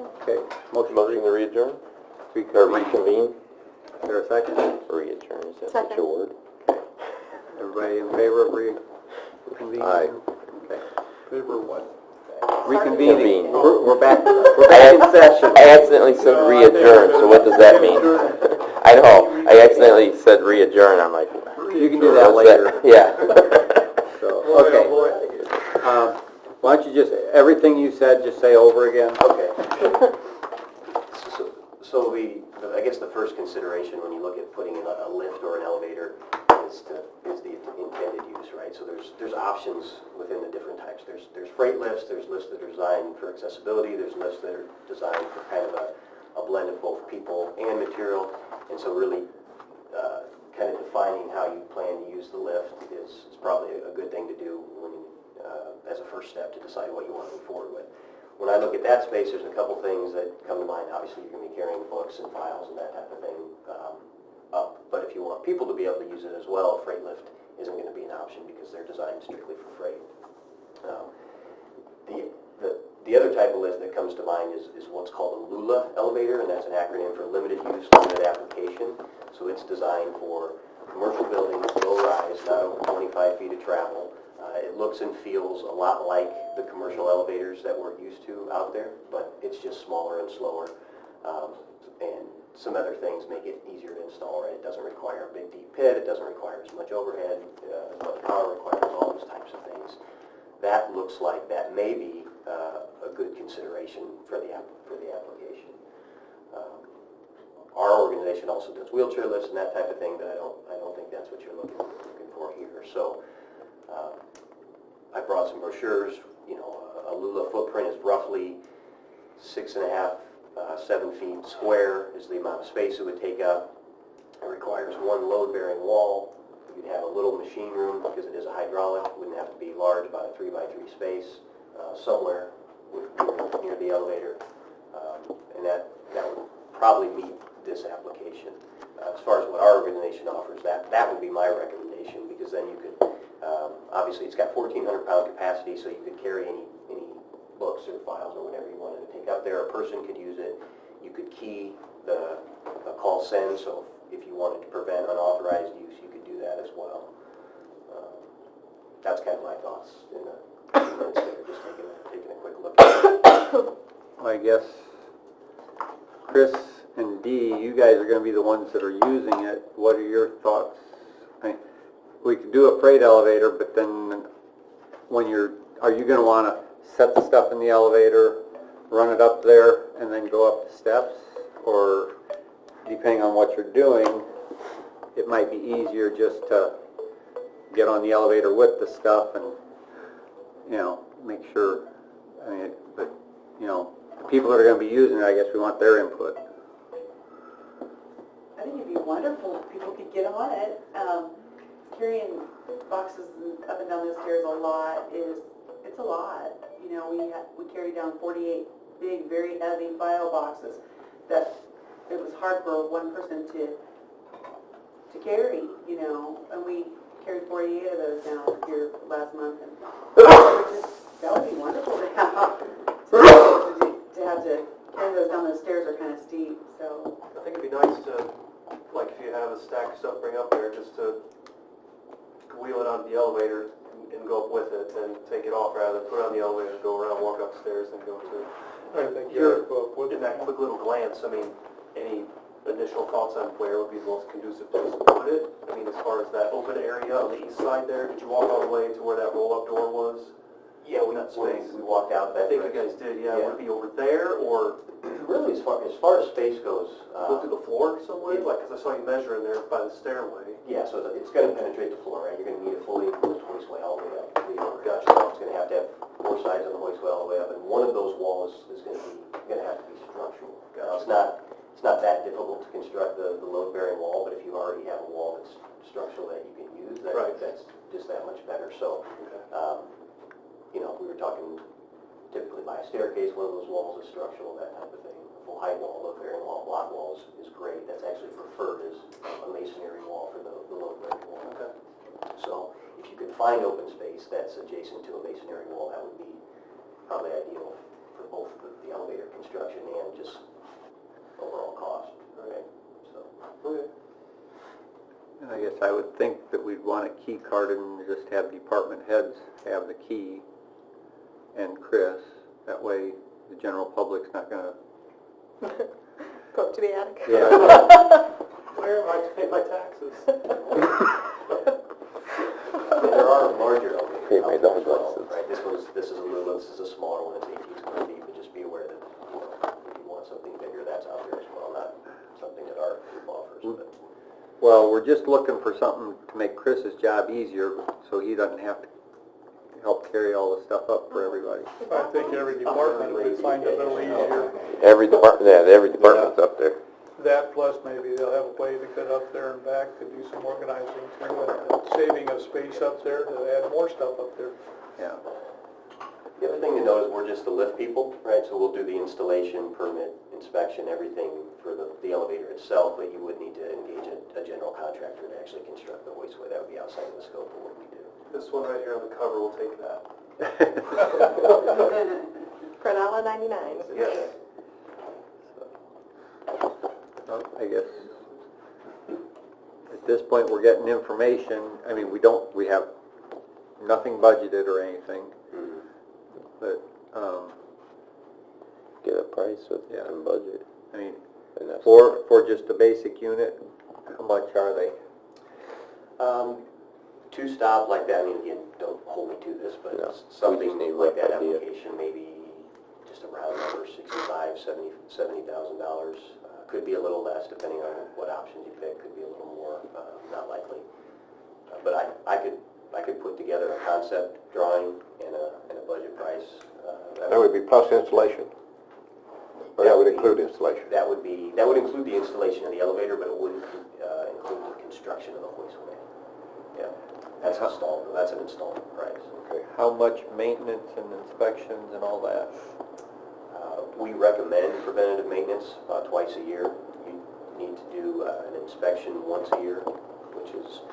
Okay. Motion to re-adjourn? Or reconvene? Is there a second? Re-adjourn, is that Second. such a word? Okay. Everybody in favor of reconvening? Aye. Okay. Favor what? Reconvening. Convene. We're back in session. I accidentally said re-adjourn, so what does that mean? I know, I accidentally said re-adjourn, I'm like... You can do that what's later. Yeah. So, okay. Why don't you just, everything you said, just say over again? Okay. So I guess the first consideration when you look at putting in a lift or an elevator is the intended use, right? So there's options within the different types. There's freight lifts, there's lifts that are designed for accessibility, there's lifts that are designed for kind of a blend of both people and material, and so really kind of defining how you plan to use the lift is probably a good thing to do when, as a first step to decide what you want to move forward with. When I look at that space, there's a couple things that come to mind. Obviously, you're going to be carrying books and files and that type of thing up. But if you want people to be able to use it as well, a freight lift isn't going to be an option because they're designed strictly for freight. The other type of lift that comes to mind is what's called a LULA elevator, and that's an acronym for Limited Use, Limited Application. So it's designed for commercial buildings, low rise, not over 25 feet of travel. It looks and feels a lot like the commercial elevators that we're used to out there, but it's just smaller and slower. And some other things make it easier to install, right? It doesn't require a big deep pit, it doesn't require as much overhead, as much power requirements, all those types of things. That looks like that may be a good consideration for the application. Our organization also does wheelchair lifts and that type of thing, but I don't think that's what you're looking for here. So I brought some brochures. You know, a LULA footprint is roughly 6.5, 7 feet square is the amount of space it would take up. It requires one load-bearing wall. You'd have a little machine room because it is a hydraulic. It wouldn't have to be large, about a 3x3 space somewhere near the elevator, and that would probably meet this application. As far as what our organization offers, that would be my recommendation, because then you could, obviously it's got 1,400 pound capacity, so you could carry any books or files or whatever you wanted to take up there. A person could use it. You could key the call send, so if you wanted to prevent unauthorized use, you could do that as well. That's kind of my thoughts in the minutes there, just taking a quick look at it. I guess Chris and Dee, you guys are going to be the ones that are using it. What are your thoughts? We could do a freight elevator, but then when are you going to want to set the stuff in the elevator, run it up there, and then go up the steps? Or depending on what you're doing, it might be easier just to get on the elevator with the stuff and, make sure, but, the people that are going to be using it, I guess we want their input. I think it'd be wonderful if people could get on it. Carrying boxes up and down the stairs it's a lot. We carry down 48 big, very heavy file boxes that it was hard for one person to carry, and we carried 48 of those down here last month, and that would be wonderful to have. To have to carry those down those stairs are kind of steep, so. I think it'd be nice to, like, if you have a stack of stuff bring up there, just to wheel it onto the elevator and go up with it and take it off rather than put it on the elevator and go around, walk upstairs and go to. I think In that quick little glance, any initial thoughts on where would be the most conducive place to put it? As far as that open area on the east side there, did you walk all the way to where that roll-up door was? Yeah, we walked out that I think direction. you guys did, yeah. Would it be over there, or Really, as far as space goes, go through the floor some way? Because I saw you measuring there by the stairway. yeah, so it's going to penetrate the floor, right? You're going to need a fully enclosed hoistway all the way up. Gotcha. So it's going to have 4 sides of the hoistway all the way up, and one of those walls is going to have to be structural. Gotcha. It's not that difficult to construct the load-bearing wall, but if you already have a wall that's structural that you can use, that's just that much better. So, we were talking typically by a staircase, one of those walls is structural, that type of thing. A full height wall, load-bearing wall, block walls is great. That's actually preferred as a masonry wall for the load-bearing wall. Okay. So if you could find open space that's adjacent to a masonry wall, that would be probably ideal for both the elevator construction I guess I would think that we'd want a key card and just have department heads have the key and Chris. That way the general public's not gonna... Go up to the attic. Yeah. Where am I to pay my taxes? There are larger elevators Pay my out there dog as well, license. right? This is a Lula, this is a smaller one, it's 18 square feet, but just be aware that, you know, if you want something bigger, that's out there as well, not something that our group offers, but. Well, we're just looking for something to make Chris's job easier so he doesn't have to help carry all the stuff up for everybody. I think every department would find it a little easier. Every department's up there. That plus maybe they'll have a way to get up there and back to do some organizing too, and saving of space up there to add more stuff up there. Yeah. The other thing to note is we're just the lift people, right? So we'll do the installation, permit, inspection, everything for the elevator itself, but you would need to engage a general contractor to actually construct the hoistway. That would be outside of the scope of what we do. This one right here on the cover will take that. For $1.99. Yes. Well, I guess at this point we're getting information. I mean, we have nothing budgeted or anything, but Get a price with Yeah. and budget. I mean, And that's for just a basic unit, how much are they? Two stop like that, I mean, again, don't hold me to this, but No, something we just need like rough that idea. application, maybe just a round number, $70,000. Could be a little less depending on what options you pick, could be a little more, not likely. But I could put together a concept drawing and a budget price. That would be plus installation? Or that would include installation? That would include the installation of the elevator, but it wouldn't include the construction of the hoistway. Yeah, that's an installment price. Okay. How much maintenance and inspections and all that? We recommend preventative maintenance about twice a year. You need to do an inspection once a year, which is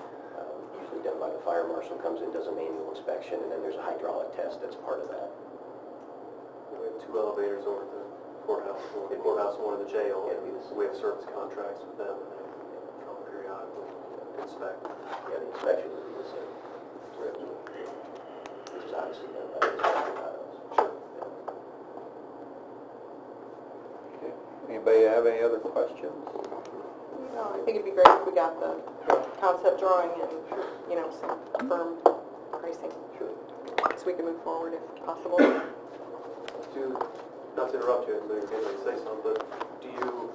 usually done by the fire marshal, comes in, does an annual inspection, and then there's a hydraulic test that's part of that. We have 2 elevators over at the courthouse, one at the courthouse and one in the jail. Yeah, it'd be the same. We have service contracts with them, and they come periodically inspect. Yeah, the inspection would be the same. Which is obviously done by the Sure. Anybody have any other questions? No, I think it'd be great if we got the concept drawing and, you know, some firm pricing. Sure. So we can move forward if possible. Not to interrupt you, I know you're getting ready to say something, but do you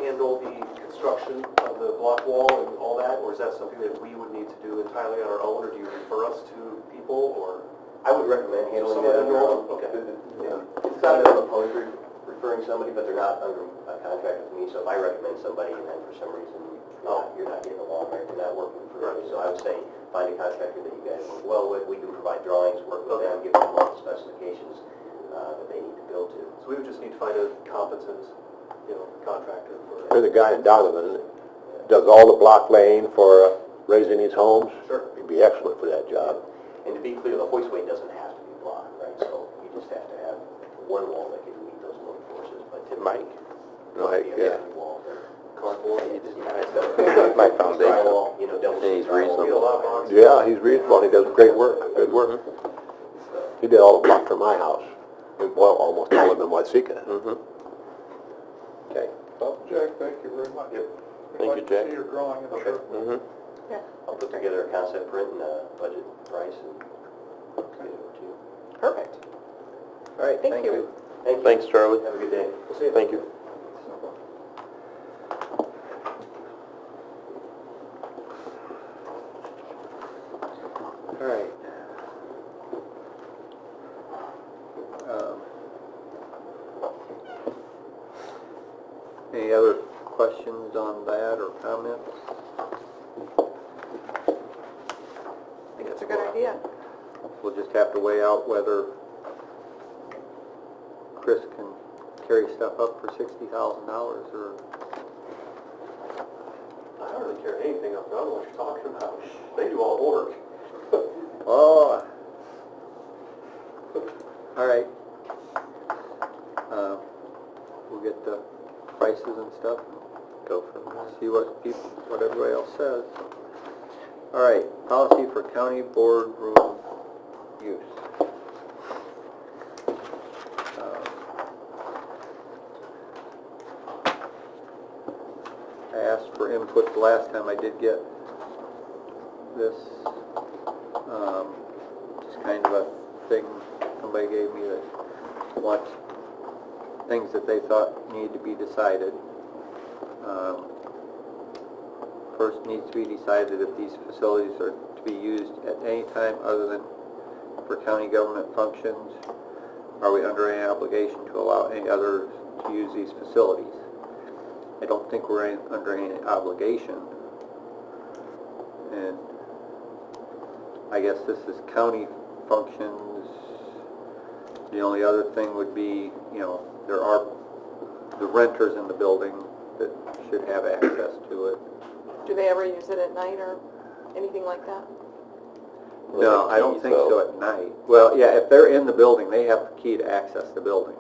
handle the construction of the block wall and all that, or is that something that we would need to do entirely on our own, or do you refer us to people, or? I would recommend handling Someone that on your own. Okay. It's not that I'm opposed to referring somebody, but they're not under a contract with me, so if I recommend somebody and then for some reason, you're not getting along, right, you're not working for me, so I would say find a contractor that you guys work well with, we can provide drawings, work with them, give them all the specifications that they need to build to. So we would just need to find a competent, contractor for. There's a guy in Donovan that does all the block laying for raising these homes. Sure. He'd be excellent for that job. And to be clear, the hoistway doesn't have to be blocked, right, so you just have to have one wall that can meet those load forces, but typically. Mike, yeah. Wall, Cardboard. My foundation. drywall, double. And he's drywall. We get a lot of boxes. Yeah, he's reasonable, he does great work, good work. He did all the block for my house, well, almost all of them in Watsika. Okay. Well, Jack, thank you very much. Yep. We'd Thank like you, to Jack. see your drawing, I'm sure. Yeah. I'll put together a concept print and a budget price and get Okay. it over to you. Perfect. All right, Thank you. Thank you. Thanks, Charlie. Have a good day. We'll see you. Thank you. All right. Any other questions on that or comments? I think that's a good idea. We'll just have to weigh out whether Chris can carry stuff up for $60,000 or... I don't really care anything up there, I don't know what you're talking about. They do all the work. Oh. All right. We'll get the prices and stuff. Go from there. see what everybody else says. All right, policy for county boardroom use. I asked for input the last time I did get this. Just kind of a thing somebody gave me that wants things that they thought need to be decided. First needs to be decided if these facilities are to be used at any time other than for county government functions. Are we under any obligation to allow any others to use these facilities? I don't think we're under any obligation. And I guess this is county functions. The only other thing would be, you know, there are the renters in the building that should have access to it. Do they ever use it at night or anything like that? No, I don't think so at night. Well, yeah, if they're in the building, they have the key to access the building.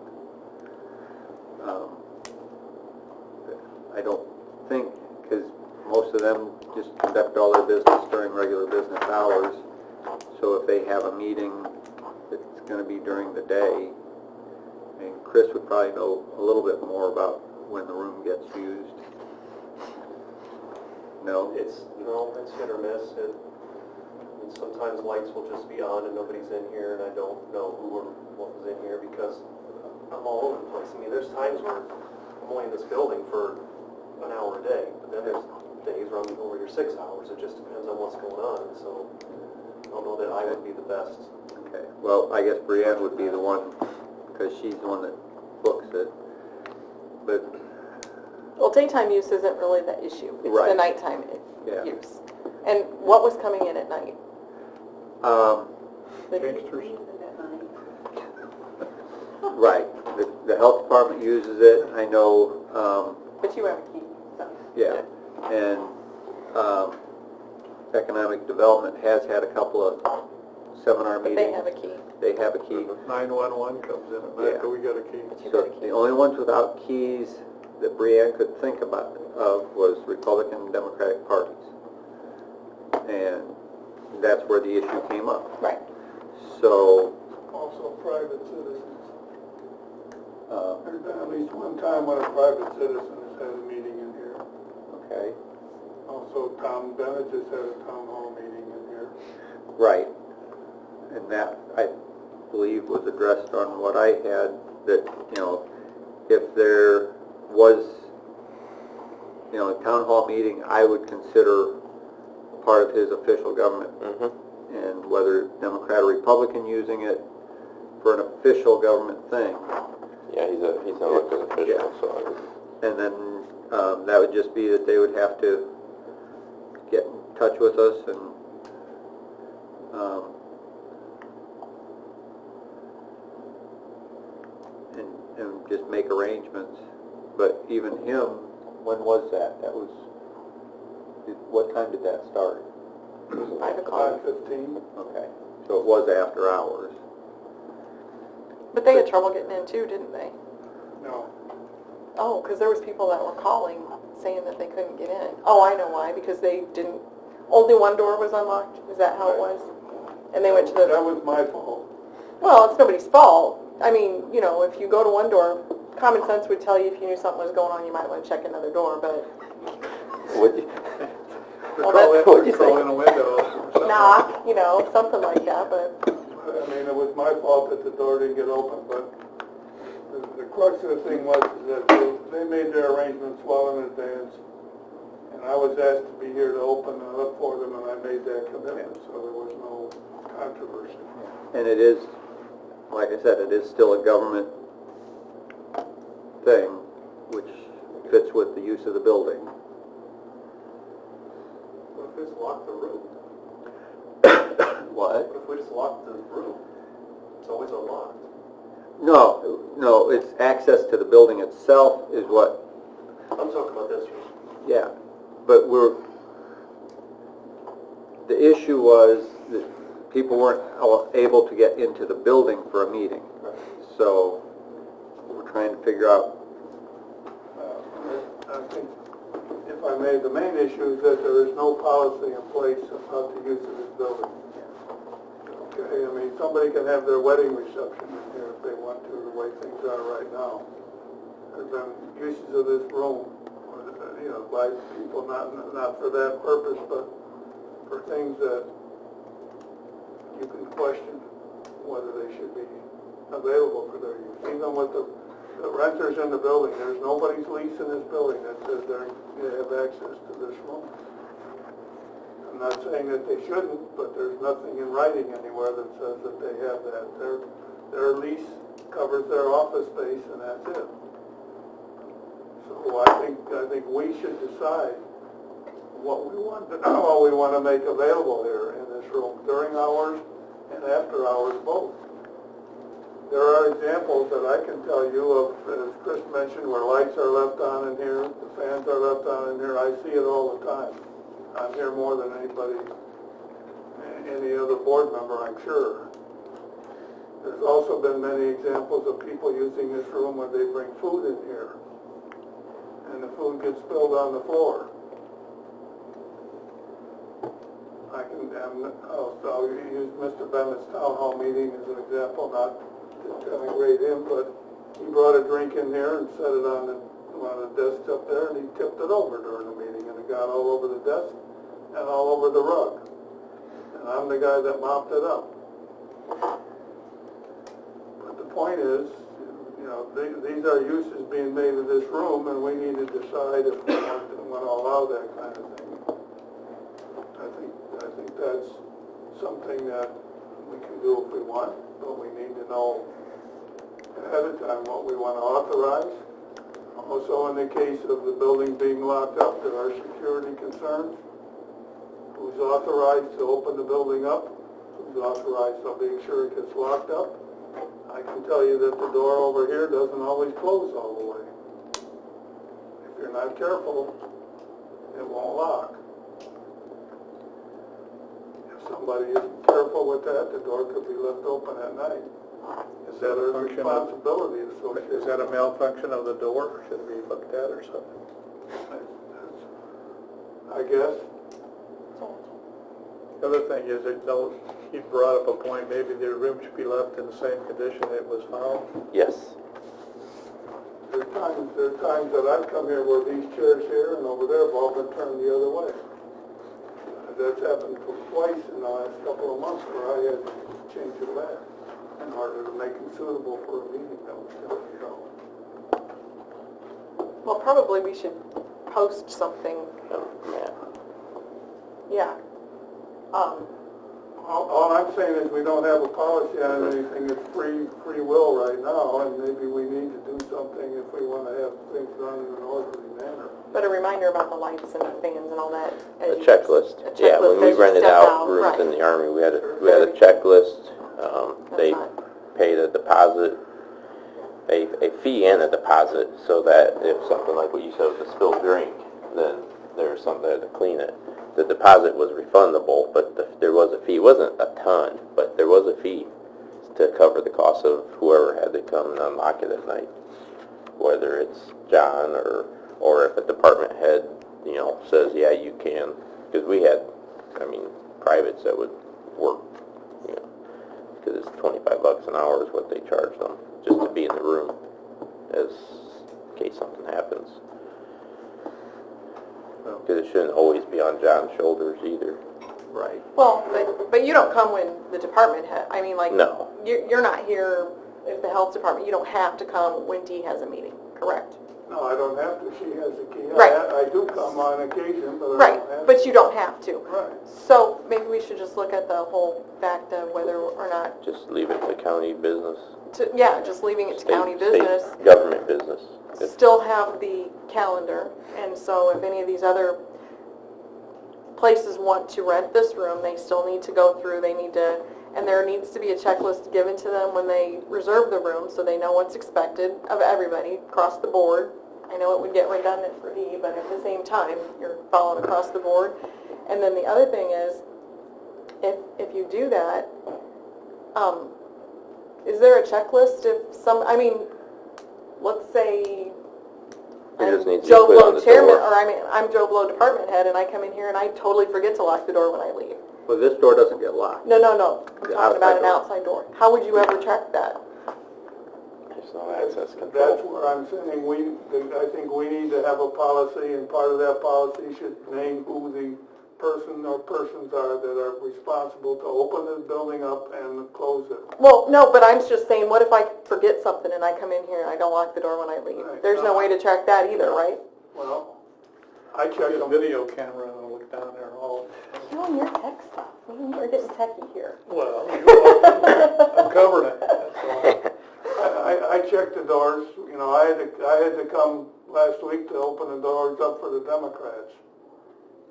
I don't think, because most of them just conduct all their business during regular business hours. So if they have a meeting that's going to be during the day, and Chris would probably know a little bit more about when the room gets used. No? It's hit or miss. Sometimes lights will just be on and nobody's in here, and I don't know who or what was in here because I'm all over the place. I mean, there's times where I'm only in this building for an hour a day, but then there's days where I'm over here 6 hours. It just depends on what's going on, so I don't know that I would be the best. Okay. Well, I guess Brianne would be the one, because she's the one that books it. But Well, daytime use isn't really the issue. It's the Right. nighttime Yeah. use. And what was coming in at night? Gangsters. Right. The health department uses it. I know, But you have a key, so. yeah. And economic development has had a couple of seminar But meetings. they have a key. They have a key. 911 comes in at night, Yeah. but we got a key. But you So got a key. the only ones without keys that Brianne could think about was Republican and Democratic parties. And that's where the issue came up. Right. So, Also private citizens. uh, There's been at least one time when a private citizen has had a meeting in here. okay, Also, Tom Bennett just had a town hall meeting in here. right. And that, I believe, was addressed on what I had, that, you know, if there was, you know, a town hall meeting, I would consider part of his official government. And whether Democrat or Republican using it for an official government thing. Yeah, he's an elected official, Yeah. so And then that would just be that they would have to get in touch with us and just make arrangements. But even him, when was that? That was, what time did that start? 5 o'clock. 5:15. Okay, so it was after hours. But they had trouble getting in too, didn't they? No. Oh, because there was people that were calling saying that they couldn't get in. Oh, I know why, because they didn't, only one door was unlocked? Is that how it was? And they went to That the, was my fault. well, it's nobody's fault. I mean, you know, if you go to one door, common sense would tell you if you knew something was going on, you might want to check another door, but would you? Well, that's- What'd you say? Crawl in a window. or something. knock, you know, something like that, but I mean, it was my fault that the door didn't get open, but the crux of the thing was is that they made their arrangements well in advance. And I was asked to be here to open it up for them, and I made that commitment, so there was no controversy. And it is, like I said, it is still a government thing, which fits with the use of the building. What if we just lock the room? What? What if we just lock the room? It's always unlocked. No, it's access to the building itself is what, I'm talking about this room. yeah. But the issue was that people weren't able to get into the building for a meeting. So we're trying to figure out, I think if I may, the main issue is that there is no policy in place about the use of this building. Okay, I mean, somebody can have their wedding reception in here if they want to, the way things are right now. There's been uses of this room, by people, not for that purpose, but for things that you can question whether they should be available for their use. Even with the renters in the building, there's nobody's lease in this building that says they have access to this room. I'm not saying that they shouldn't, but there's nothing in writing anywhere that says that they have that. Their lease covers their office space, and that's it. So I think we should decide what we want to make available here in this room during hours and after hours both. There are examples that I can tell you of, as Chris mentioned, where lights are left on in here, the fans are left on in here. I see it all the time. I'm here more than anybody, any other board member, I'm sure. There's also been many examples of people using this room when they bring food in here, and the food gets spilled on the floor. I'll use Mr. Bennett's town hall meeting as an example, not to denigrate him, but he brought a drink in here and set it on one of the desks up there, and he tipped it over during the meeting, and it got all over the desk and all over the rug. And I'm the guy that mopped it up. But the point is, these are uses being made of this room, and we need to decide if we want to allow that kind of thing. I think that's something that we can do if we want, but we need to know ahead of time what we want to authorize. Also, in the case of the building being locked up, there are security concerns. Who's authorized to open the building up? Who's authorized to make sure it gets locked up? I can tell you that the door over here doesn't always close all the way. If you're not careful, it won't lock. If somebody isn't careful with that, the door could be left open at night. Is that a function responsibility associated? Is that a malfunction of the door? Should it be looked at or something? I guess. The other thing is that you brought up a point, maybe the room should be left in the same condition it was found. Yes. There are times that I've come here where these chairs here and over there have all been turned the other way. That's happened twice in the last couple of months where I had to change it back in order to make it suitable for a meeting that was going to go. Well, probably we should post something. Yeah. All I'm saying is we don't have a policy on anything. It's free will right now, and maybe we need to do something if we want to have things done in an orderly manner. But a reminder about the lights and the fans and all that. A checklist. Yeah, when we rented out rooms in the Army, we had a checklist. They paid a deposit, a fee and a deposit, so that if something like what you said with the spilled drink, then there's something there to clean it. The deposit was refundable, but there was a fee. It wasn't a ton, but there was a fee to cover the cost of whoever had to come and unlock it at night, whether it's John or if a department head, says, yeah, you can. Because we had, privates that would work, because it's $25 an hour is what they charge them just to be in the room, in case something happens. Because it shouldn't always be on John's shoulders either. Right. Well, but you don't come when the department head, No. You're not here, if the health department, you don't have to come when Dee has a meeting, correct? No, I don't have to. She has a key. Right. I do come on occasion, but I Right, don't have but to. you don't have to. Right. So maybe we should just look at the whole fact of whether or not, Just leave it to county business. just leaving it to county State business. government business. Still have the calendar, and so if any of these other places want to rent this room, they still need to go through, and there needs to be a checklist given to them when they reserve the room, so they know what's expected of everybody across the board. I know it would get redundant for Dee, but at the same time, you're following across the board. And then the other thing is, if you do that, is there a checklist if let's say, just needs to be Joe put on Blow the chairman, door. or I'm Joe Blow department head, and I come in here and I totally forget to lock the door when I leave. Well, this door doesn't get locked. No, I'm The talking about an outside outside door. How would you ever check that? There's no access That's control. where I'm saying I think we need to have a policy, and part of that policy should name who the person or persons are that are responsible to open the building up and close it. Well, no, but I'm just saying, what if I forget something and I come in here and I don't lock the door when I leave? Right. There's no way to check that either, right? Well, I check Get a them. video camera and look down there all, You know, your tech stuff. You're getting techie here. well, I'm covering it, that's all. I check the doors, you know, I had to come last week to open the doors up for the Democrats.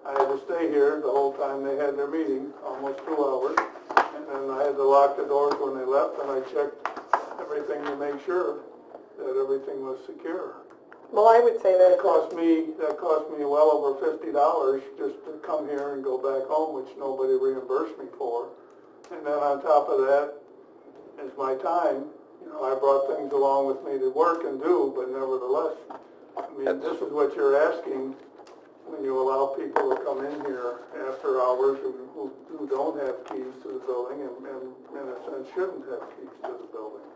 I had to stay here the whole time they had their meeting, almost 2 hours, and then I had to lock the doors when they left, and I checked everything to make sure that everything was secure. Well, I would say that That cost me well over $50 just to come here and go back home, which nobody reimbursed me for. And then on top of that is my time. You know, I brought things along with me to work and do, but nevertheless, I mean, this is what you're asking when you allow people to come in here after hours who don't have keys to the building and in a sense shouldn't have keys to the building.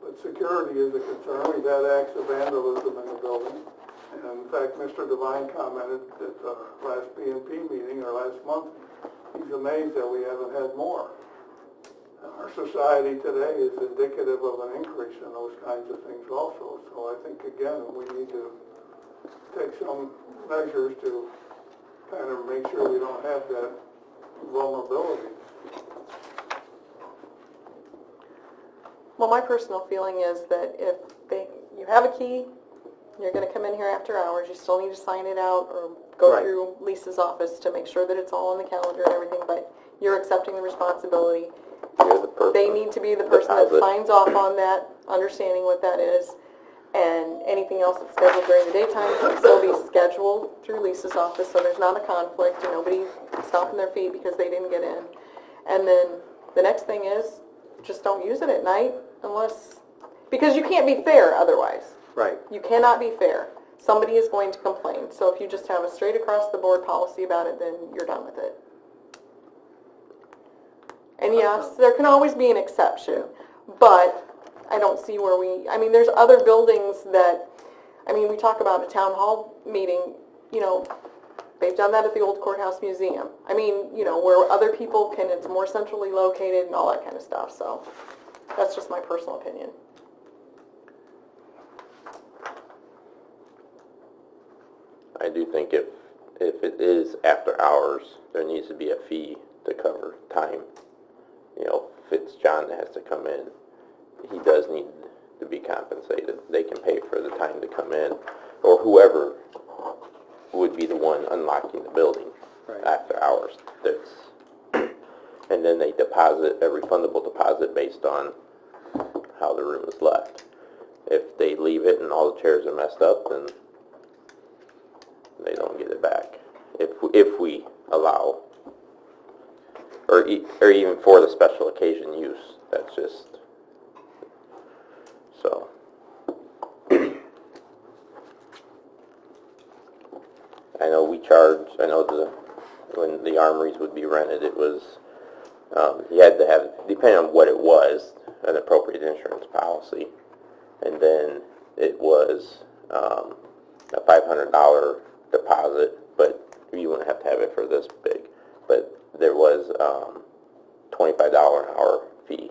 But security is a concern. We've had acts of vandalism in the building. And in fact, Mr. Devine commented at the last PNP meeting, or last month, he's amazed that we haven't had more. Our society today is indicative of an increase in those kinds of things also. So I think, again, we need to take some measures to kind of make sure we don't have that vulnerability. Well, my personal feeling is that if you have a key, you're going to come in here after hours, you still need to sign it out or go Right. through Lisa's office to make sure that it's all on the calendar and everything, but you're accepting the responsibility. You're the person. They need to be the person that Deposit. signs off on that, understanding what that is, and anything else that's scheduled during the daytime can still be scheduled through Lisa's office, so there's not a conflict and nobody stomping their feet because they didn't get in. And then the next thing is, just don't use it at night unless, because you can't be fair otherwise. Right. You cannot be fair. Somebody is going to complain. So if you just have a straight across the board policy about it, then you're done with it. And yes, there can always be an exception, but I don't see where there's other buildings that, we talk about a town hall meeting, they've done that at the old courthouse museum. Where other people can, it's more centrally located and all that kind of stuff, so that's just my personal opinion. I do think if it is after hours, there needs to be a fee to cover time. If it's John that has to come in, he does need to be compensated. They can pay for the time to come in, or whoever would be the one unlocking the building Right. after hours. And then they deposit a refundable deposit based on how the room is left. If they leave it and all the chairs are messed up, then they don't get it back. If we allow, or even for the special occasion use, that's just, so. I know when the armories would be rented, it was, you had to have, depending on what it was, an appropriate insurance policy. And then it was a $500 deposit, but you wouldn't have to have it for this big. But there was $25 an hour fee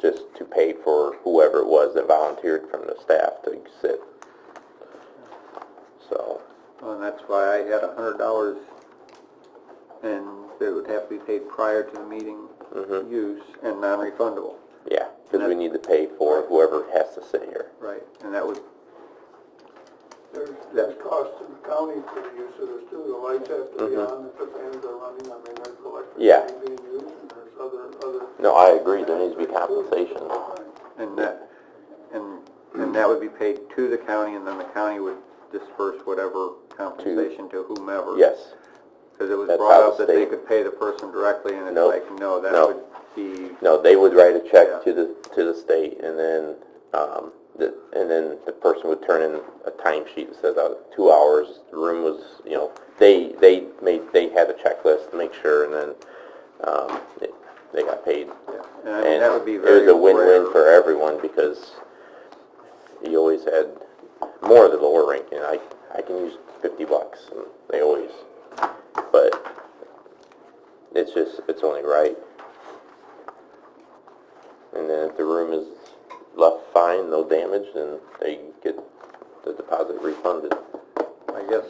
just to pay for whoever it was that volunteered from the staff to sit. So. Well, and that's why I had $100, and it would have to be paid prior to the meeting use and non-refundable. Yeah, because we need to pay for whoever has to sit here. Right, and that would, There's cost to the county for the use of this too. The lights have to be on if the fans are running. There's electricity being used, and there's other. No, I agree. There needs to be compensation. and that would be paid to the county, and then the county would disperse whatever compensation to whomever. Yes. Because it was That's brought how up the that they state- could pay the person directly, and it's Nope. like, no, that No. would be, No, they would write a check Yeah. to the state, and then and then the person would turn in a timesheet that says 2 hours, the room was, they had a checklist to make sure, and then, they got paid. Yeah. And I mean, that would be It very was a win-win rare. for everyone, because you always had more of the lower ranking. I can use $50, and they always, but it's only right. And then if the room is left fine, no damage, then they get the deposit refunded. I guess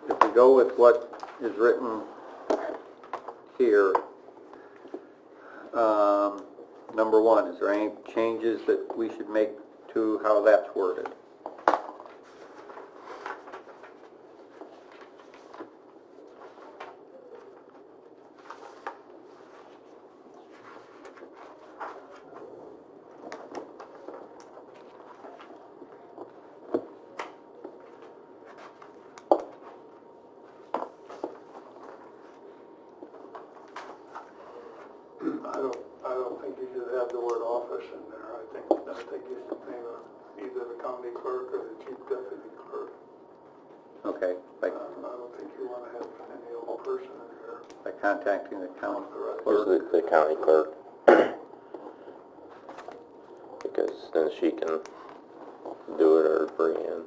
if we go with what is written here, number one, is there any changes that we should make to how that's worded? I don't think you should have the word office in there. I think you should name either the county clerk or the chief deputy clerk. Okay, I don't think you want to have any old person in there. by contacting the county Just clerk. the county clerk. Because then she can do it or bring in.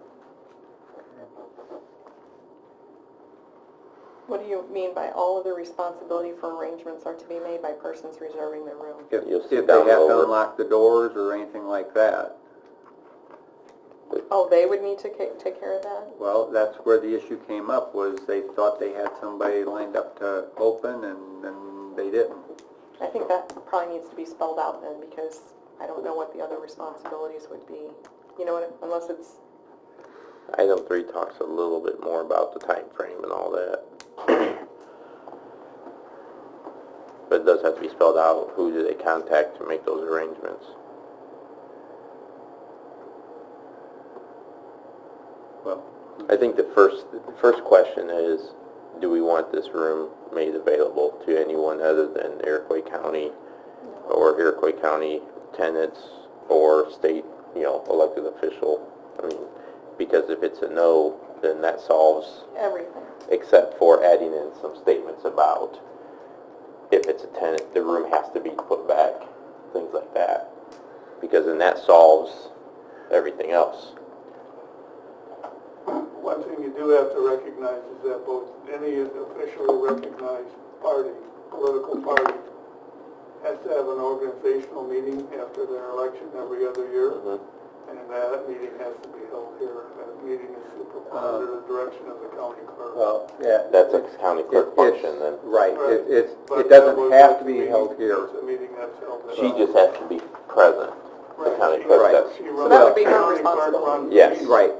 What do you mean by all of the responsibility for arrangements are to be made by persons reserving their room? If You'll sit if down they have to lower. unlock the doors or anything like that, Oh, they would need to take care of that? well, that's where the issue came up, was they thought they had somebody lined up to open, and then they didn't. I think that probably needs to be spelled out then, because I don't know what the other responsibilities would be. You know what, unless it's, Item 3 talks a little bit more about the time frame and all that. But it does have to be spelled out, who do they contact to make those arrangements. Well, I think the first question is, do we want this room made available to anyone other than Iroquois County or Iroquois County tenants or state, elected official? I mean, because if it's a no, then that solves, everything. except for adding in some statements about if it's a tenant, the room has to be put back, things like that. Because then that solves everything else. One thing you do have to recognize is that both any officially recognized party, political party, has to have an organizational meeting after their election every other year. And that meeting has to be held here. That meeting is under the direction of the county clerk. well, yeah. That's a county clerk It's- function then. Right, But it that doesn't was have to the be meeting- held here. It's a meeting that's held at She just has to be present. The county clerk, Right. that's, So that would be her County clerk responsibility. runs the Yes. meeting. Right,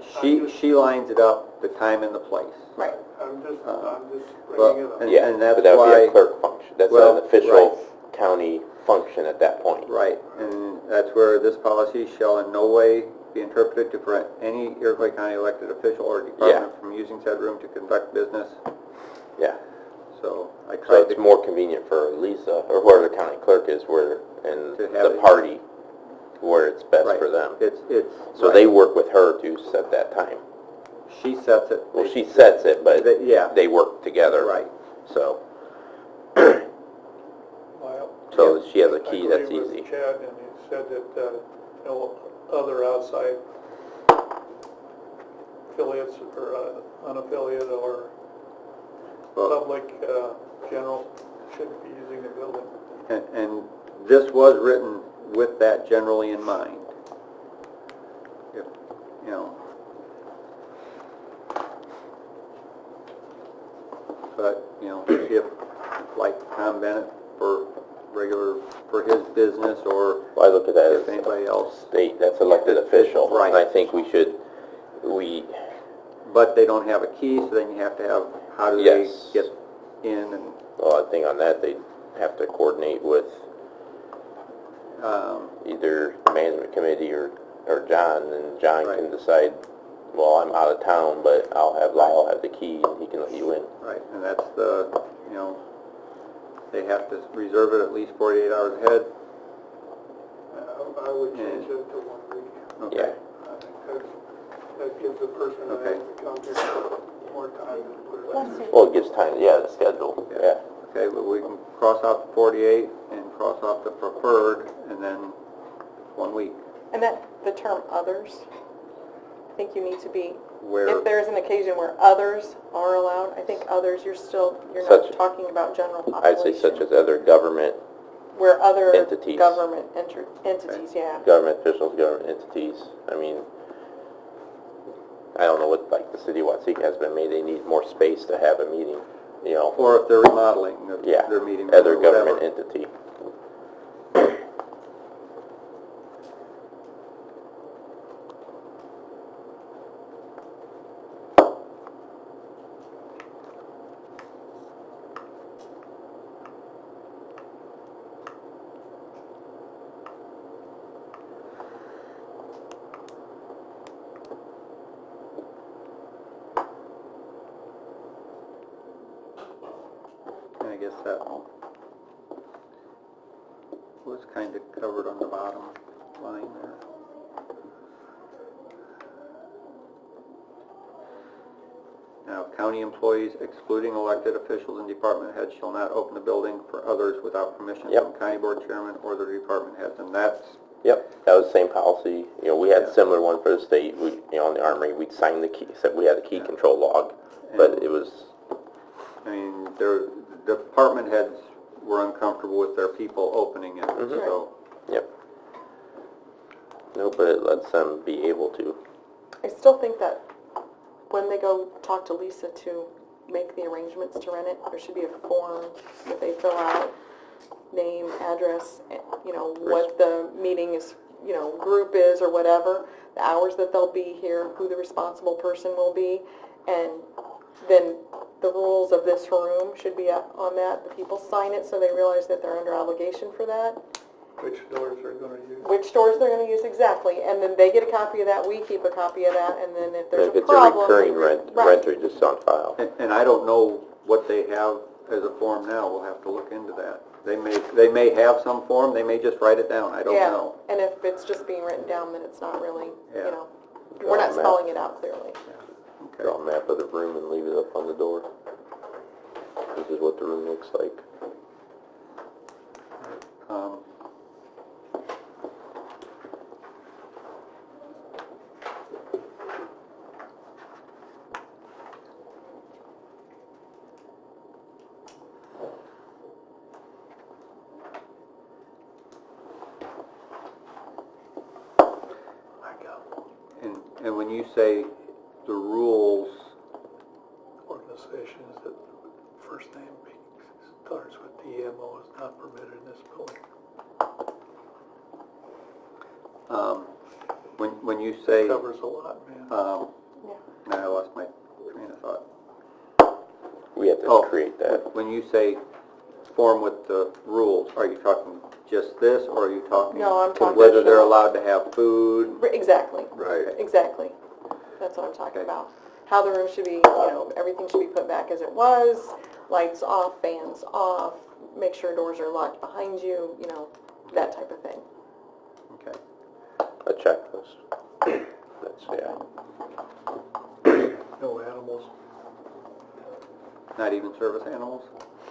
she lines it up, the time and the place. Right. I'm just Well, bringing it up. and- yeah, and that's but that would be why- a clerk function. That's Well, an official right. county function at that point. Right, and that's where this policy shall in no way be interpreted to prevent any Iroquois County elected official or department from using said room to conduct business. Yeah. So I So tried it's to, more convenient for Lisa, or whoever the county clerk is, and To have the it. party, where it's best right, for them. it's, So right. they work with her to set that time. She sets it. Well, she sets it, but Yeah, they work together. right. So, Well, so she has a I key, agree that's with easy. Chad, and he said that, other outside affiliates or unaffiliated or Well, public, general shouldn't be using the building. and this was written with that generally in mind. If, but, if, like Tom Bennett for his business, or Well, I look at that if as anybody else, state, that's elected official. Right. And I think we, but they don't have a key, so then you have to have, how do Yes. they get in, and, well, I think on that, they'd have to coordinate with either management committee or John, and John can Right. decide, well, I'm out of town, but Lyle have the key, and he can let you in. right, and that's they have to reserve it at least 48 hours ahead. I would change it to 1 week. Okay. Yeah. the person that has to come here more time to put it on. Well, it gives time, the schedule, yeah. Okay, but we can cross out the 48 and cross off the preferred, and then 1 week. And that, the term others, I think you need to be, Where, if there's an occasion where others are allowed, I think others, you're not Such- talking about general I'd population. say such as other government Where other entities. government entities, yeah. government officials, government entities. I mean, I don't know what, like, the city of Watsika has been made, they need more space to have a meeting, you know. or if they're remodeling Yeah, their meeting. other room or whatever. government entity. And I guess that was kind of covered on the bottom line there. Now, county employees excluding elected officials and department heads shall not open the building for others without permission Yep. from county board chairman or the department heads, and that's, Yep, that was the same policy. You know, we had Yeah. a similar one for the state. We, you know, in the Armory, we'd sign the key, said we had a key Yeah. control log, but And- it was, I mean, the department heads were uncomfortable with their people opening it, Mhm. so, yep. No, but it lets them be able to. I still think that when they go talk to Lisa to make the arrangements to rent it, there should be a form that they fill out, name, address, you know, what the meeting is, you know, group is or whatever, the hours that they'll be here, who the responsible person will be, and then the rules of this room should be on that. The people sign it so they realize that they're under obligation for that. Which doors they're gonna use. Which doors they're gonna use exactly, and then they get a copy of that, we keep a copy of that, and then if there's If a it's a problem. recurring we- rent, right. renter just on file. and I don't know what they have as a form now, we'll have to look into that. They may have some form, they may just write it down, I don't Yeah, know. and if it's just being written down, then it's not really, you Yeah. know, Draw we're a not map. spelling it out clearly. Okay. Draw a map of the room and leave it up on the door. This is what the room looks like. Um, And when you say the rules, Organization is that first name starts with DMO is not permitted in this building. when you say, Covers a lot, man. now I lost my train of thought. We have to Oh, create that. When you say form with the rules, are you talking just this, or are you talking? No, I'm talking- Whether they're allowed to have food? Exactly, Right. exactly. That's what I'm talking about. How the room should be, you know, everything should be put back as it was, lights off, fans off, make sure doors are locked behind you, you know, that type of thing. Okay. A checklist. That's, yeah. No animals. Not even service animals?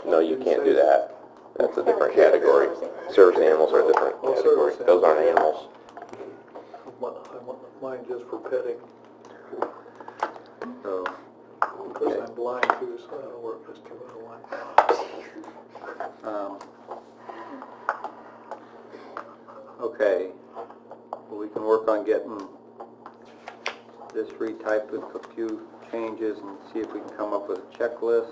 No, you can't do that. That's a different category. Service animals are a different Oh, category. service Those aren't animals. animals. I want mine just for petting. So, Of course, I'm blind too, so that'll work just 2 to 1. okay. Well, we can work on getting this retyped with a few changes and see if we can come up with a checklist.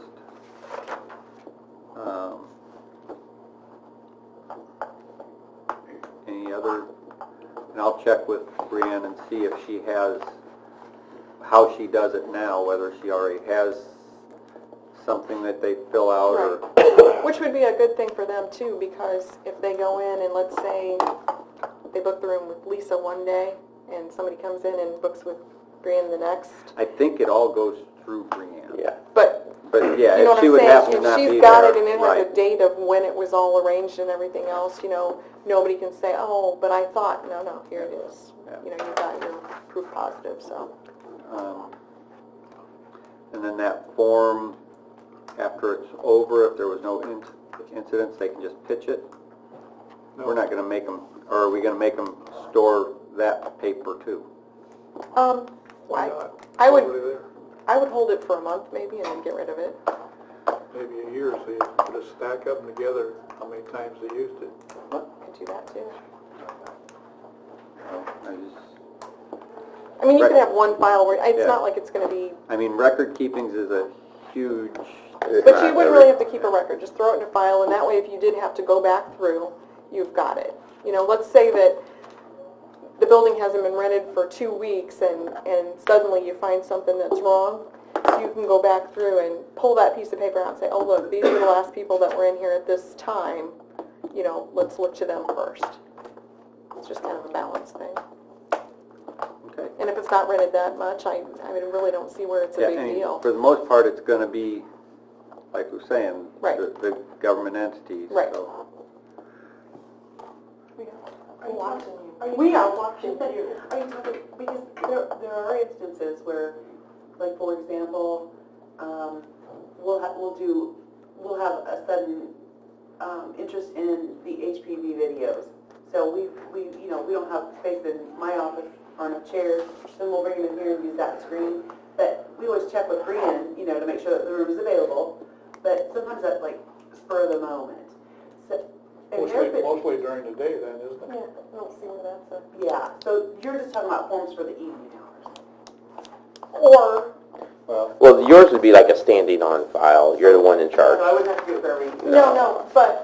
Any other, and I'll check with Brianne and see if she has, how she does it now, whether she already has something that they fill out or... Right. Which would be a good thing for them too, because if they go in and let's say they book the room with Lisa one day and somebody comes in and books with Brianne the next. I think it all goes through Brianne. Yeah. But But yeah, you know if what she I'm would saying? have to If not be there. she's got it and it has right. a date of when it was all arranged and everything else, you know, nobody can say, oh, but I thought, no, here it is. Yeah. You know, you've got your proof positive, so. And then that form, after it's over, if there was no incidents, they can just pitch it? We're not gonna make them, or are we gonna make them store that paper too? Why not? I would- Already there. I would hold it for a month maybe and then get rid of it. Maybe a year, so you put a stack of them together, how many times they used it. Could do that too. I I mean, you Right. could have one file where, it's Yeah. not like it's gonna be, mean, record keepings is a huge, but you wouldn't really have to keep a record, just throw it in a file, and that way if you did have to go back through, you've got it. You know, let's say that the building hasn't been rented for 2 weeks and suddenly you find something that's wrong, you can go back through and pull that piece of paper out and say, oh look, these are the last people that were in here at this time, you know, let's look to them first. It's just kind of a balance thing. okay. And if it's not rented that much, I really don't see where it's a Yeah, big and deal. for the most part, it's gonna be, like we're saying, Right. the government entities, Right. so. Are you watching you? We are watching you. Are you talking, because there are instances where, like, for example, we'll have a sudden, interest in the HPV videos. So we don't have space in my office or enough chairs, then we'll bring them in here and use that screen. But we always check with Brian, to make sure that the room is available, but sometimes that's like spur of the moment. So, and there have been- Mostly during the day then, isn't it? Yeah, I don't see where that's a... yeah, so you're just talking about forms for the evening hours. Or, Well, yours would be like a standing on file, you're the one in charge. So I wouldn't have to do it for every. no, but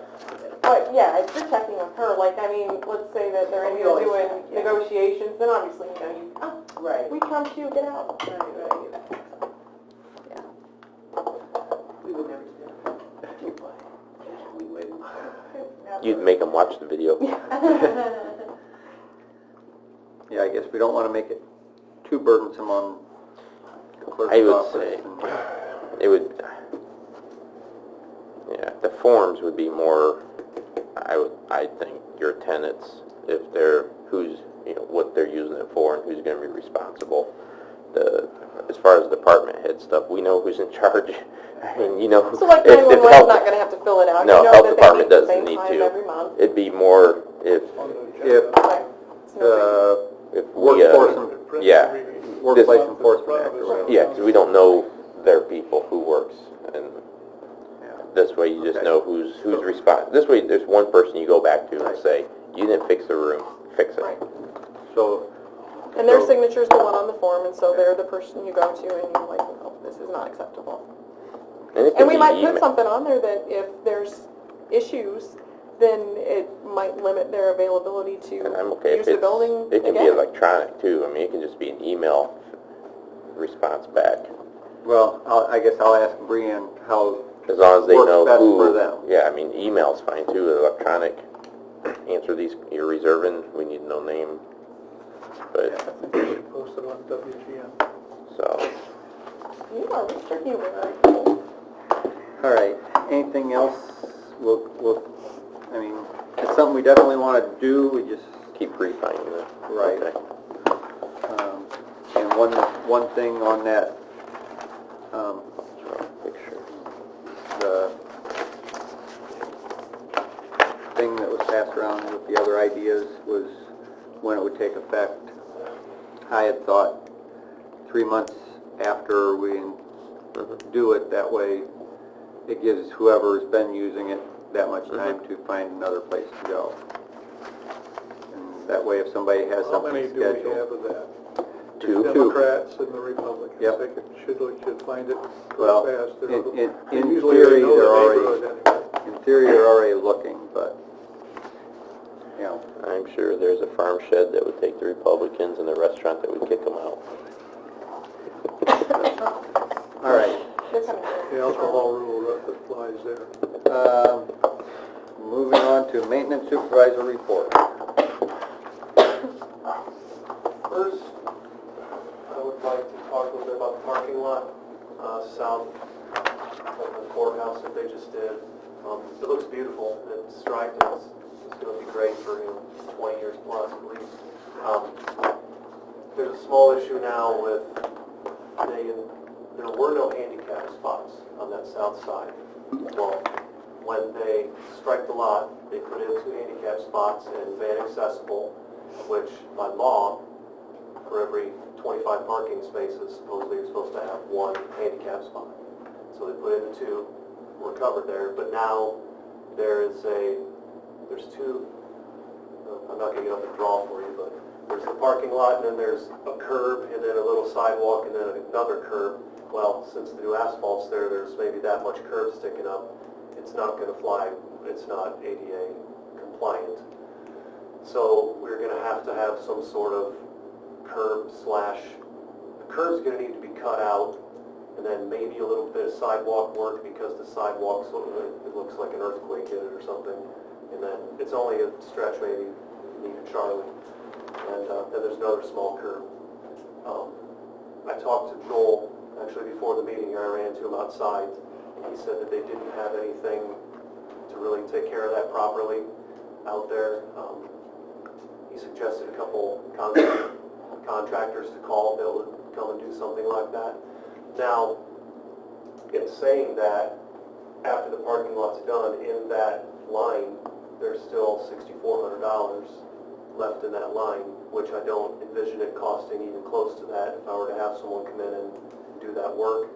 yeah, if you're checking with her, like, I mean, let's say that they're in here Oh, we doing always check, yeah. negotiations, then obviously, Right. we trumped you, get out. Right. We would never do that. We would. You'd make them watch the video. Yeah, I guess we don't wanna make it too burdensome on the clerk's I would office. say, and- it would, yeah, the forms would be more, I think, your tenants, if they're, what they're using it for and who's gonna be responsible. As far as department head stuff, we know who's in charge. I mean, So like if 911's health- not gonna have to fill it out, No, you know health that they department meet the doesn't same need time to. every month. It'd be more if On the If, agenda. Right. It's no we, workforce, yeah. workplace This- enforcement act or whatever. Yeah, because we don't know their people, who works, and Yeah. this way you just Okay. know who's this way there's one person you go back to and say, you didn't fix the room, fix it. Right. So, And their So- signature's the one on the form, and so they're the person you go to and you're like, no, this is not acceptable. And, it could And we be might email. put something on there that if there's issues, then it might limit their availability And I'm to okay use if the building it can be again. electronic too. I mean, it can just be an email response back, well, I guess I'll ask Brian how, as long as they Works know best who. for them. Yeah, I mean, email's fine too. Electronic. Answer these. You're reserving. We need no name. But I think we should post it on WGN. so. You are Mr. Huber. all right, anything else? I mean, it's something we definitely want to do, we just, Keep refining it. Right. Okay. and one thing on that, Picture. the thing that was passed around with the other ideas was when it would take effect. I had thought 3 months after we do it, that way it gives whoever's been using it that much time to find another place to go. And that way if somebody has How many something do we have scheduled. of that? Two. Democrats and the Republicans. Yep. They should find it Well, pretty fast. in Usually theory, they know they're the already, neighborhood anyway. in theory, they're already looking, but, you know, I'm sure there's a farm shed that would take the Republicans and a restaurant that would kick them out. all right. They're coming. The alcohol rule that applies there. Moving on to maintenance supervisor report. First, I would like to talk a little bit about the parking lot, south of the courthouse that they just did. It looks beautiful, it's striped, and it's gonna be great for, 20 years plus at least. There's a small issue now with there were no handicap spots on that south side. Well, when they strike the lot, they put in 2 handicap spots and van accessible, which by law, for every 25 parking spaces, supposedly you're supposed to have 1 handicap spot. So they put in 2, we're covered there, but now there's 2, I'm not going to get up and draw for you, but there's the parking lot, and then there's a curb, and then a little sidewalk, and then another curb. Well, since the new asphalt's there, there's maybe that much curb sticking up. It's not going to fly. It's not ADA compliant. So we're going to have some sort of curb the curb's going to need to be cut out, and then maybe a little bit of sidewalk work because the sidewalk, it looks like an earthquake hit it or something. And then it's only a stretch maybe near Charlie. And then there's another small curb. I talked to Joel, actually before the meeting here, I ran into him outside. He said that they didn't have anything to really take care of that properly out there. He suggested a couple contractors to call, be able to come and do something like that. Now, in saying that, after the parking lot's done, in that line, there's still $6,400 left in that line, which I don't envision it costing even close to that if I were to have someone come in and do that work.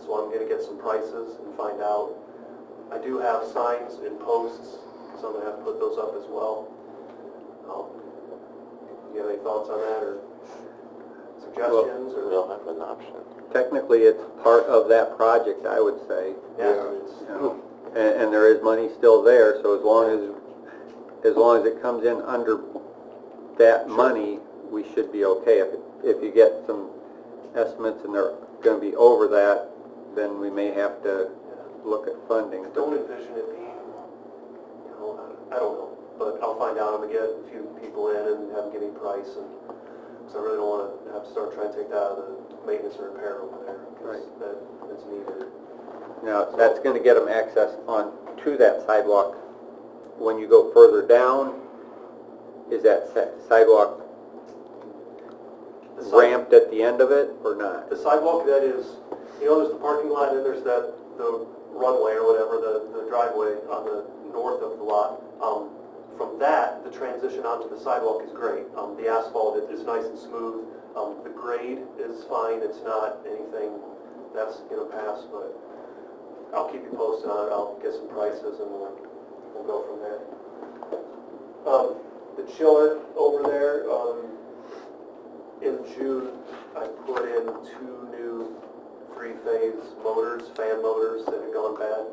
So I'm going to get some prices and find out. I do have signs and posts, so I'm going to have to put those up as well. Do you have any thoughts on that, or suggestions? Or We'll have an option. Technically, it's part of that project, I would say. yeah, You know, and there is money still there, so as long as it comes in under that money, we should be okay. If you get some estimates and they're going to be over that, then we may have to look at funding. I don't envision it being, I don't know, but I'll find out. I'm going to get a few people in and have them give me a price, and so I really don't want to have to start trying to take that out of the maintenance and repair over there, because that's needed. Now, that's going to get them access on to that sidewalk. When you go further down, is that sidewalk ramped at the end of it or not? The sidewalk that is, there's the parking lot, and then there's the runway or whatever, the driveway on the north of the lot. From that, the transition onto the sidewalk is great. The asphalt is nice and smooth. The grade is fine. It's not anything that's going to pass, but I'll keep you posted on it. I'll get some prices, and we'll go from there. The chiller over there, in June, I put in 2 new 3-phase motors, fan motors that had gone bad.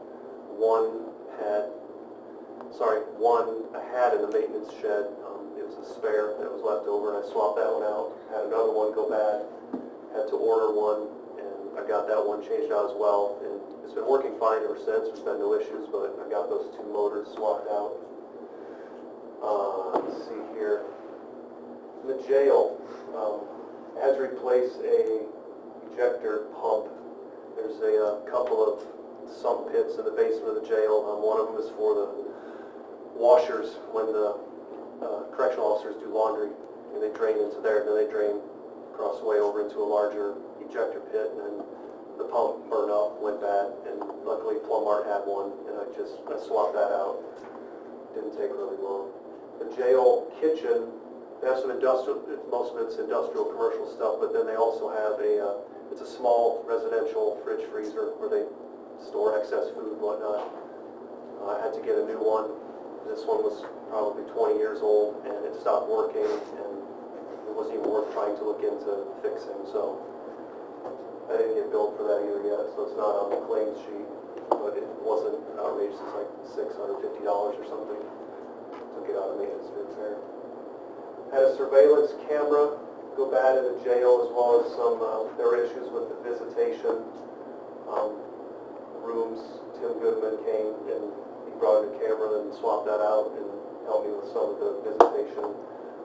One I had in the maintenance shed. It was a spare that was left over, and I swapped that one out. Had another one go bad. Had to order one, and I got that one changed out as well. And it's been working fine ever since. There's been no issues, but I got those 2 motors swapped out. Let's see here. The jail had to replace a ejector pump. There's a couple of sump pits in the basement of the jail. One of them is for the washers when the correctional officers do laundry, and they drain into there, and then they drain across the way over into a larger ejector pit, and then the pump burned up, went bad, and luckily Plumart had one, and I swapped that out. Didn't take really long. The jail kitchen, they have some industrial, most of it's industrial commercial stuff, but then they also have it's a small residential fridge freezer where they store excess food and whatnot. I had to get a new one. This one was probably 20 years old, and it stopped working, and it wasn't even worth trying to look into fixing, so I didn't get billed for that either yet, so it's not on the claims sheet, but it wasn't outrageous. It's like $650 or something. Took it out of maintenance and repair. Had a surveillance camera go bad in the jail, as well as there were issues with the visitation rooms. Tim Goodman came and he brought in a camera and swapped that out and helped me with some of the visitation,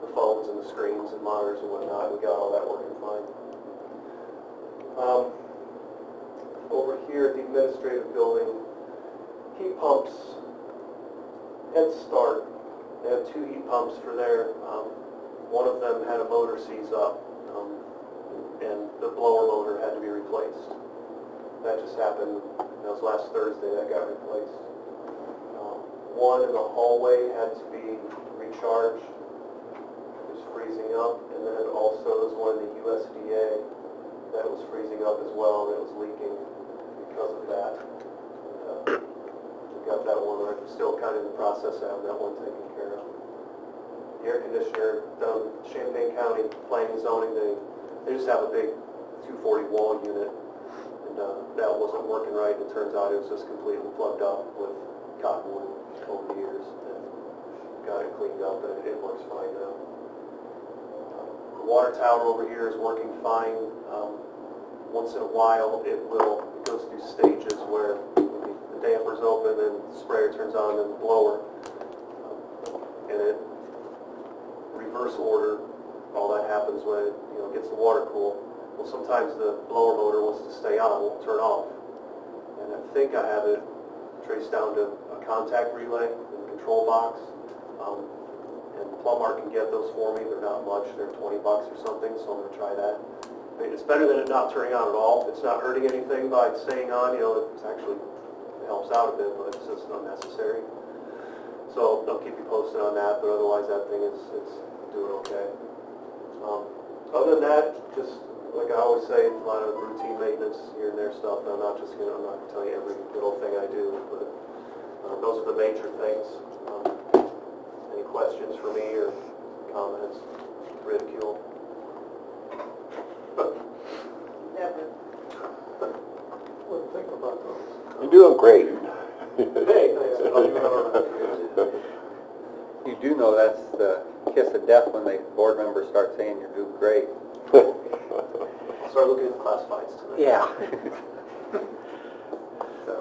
the phones and the screens and monitors and whatnot. We got all that working fine. Over here at the administrative building, heat pumps, Head Start. They have 2 heat pumps for there. One of them had a motor seize up, and the blower motor condenser had to be replaced. That just happened, that was last Thursday that got replaced. One in the hallway had to be recharged. It was freezing up, and then also there was one in the USDA that was freezing up as well, and it was leaking because of that. We got that one, we're still kind of in the process of having that one taken care of. The air conditioner down Champaign County Planning and Zoning, they just have a big 240 wall unit, and that wasn't working right. It turns out it was just completely plugged up with cottonwood over the years, and got it cleaned up, and it works fine now. The water tower over here is working fine. Once in a while, it goes through stages where the damper's open, and the sprayer turns on, and the blower, and it reverse order. All that happens when it gets the water cool. Well, sometimes the blower motor wants to stay on, won't turn off, and I think I have it traced down to a contact relay in the control box, and Plumart can get those for me. They're not much, they're $20 or something, so I'm going to try that. I mean, it's better than it not turning on at all. It's not hurting anything by staying on, it helps out a bit, but it's just unnecessary. So I'll keep you posted on that, but otherwise that thing is doing okay. Other than that, just like I always say, a lot of routine maintenance here and there stuff. I'm not going to tell you every little thing I do, but those are the major things. Any questions for me or comments? Ridicule? Never. What do you think about those? You're doing great. Hey, thanks. You do know that's the kiss of death when the board members start saying you're doing great. I'll start looking at the classifieds tonight. Yeah. So,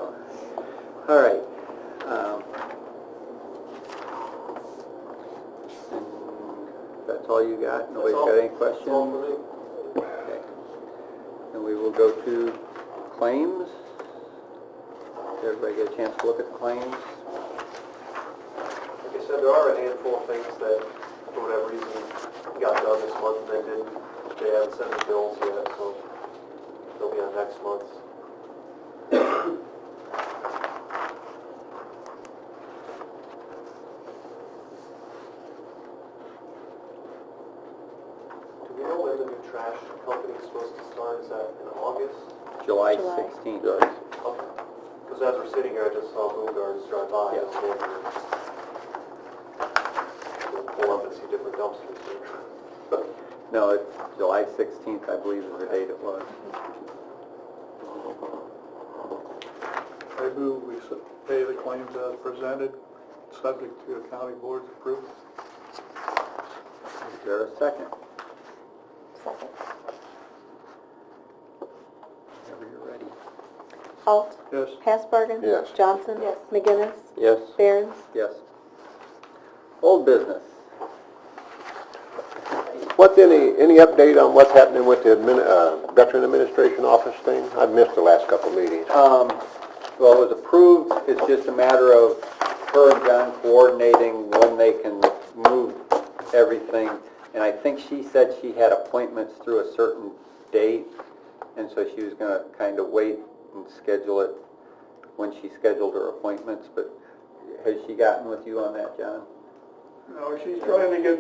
all right. And that's all you got? Nobody's got any questions? That's all for me. Okay. And we will go to claims. Did everybody get a chance to look at the claims? Like I said, there are a handful of things that, for whatever reason, got done this month and they haven't sent the bills yet, so they'll be on next month's. Do we know when the new trash company is supposed to start? Is that in August? July July. 16th. Okay. Because as we're sitting here, I just saw Boom Gardens drive by. Yeah. We'll pull up and see different dumpsters here. No, it's July 16th, I believe, is the date it was. I move we pay the claims as presented, subject to a county board's approval. Is there a second? Second. Whenever you're ready. Halt. Yes. Hasbargen. Yes. Johnson. Yes. McGinnis. Yes. Barons. Yes. Old business. What's any update on what's happening with the Veteran Administration Office thing? I've missed the last couple meetings. Well, it was approved. It's just a matter of her and John coordinating when they can move everything. And I think she said she had appointments through a certain date, and so she was going to kind of wait and schedule it when she scheduled her appointments. But has she gotten with you on that, John? No, she's trying to get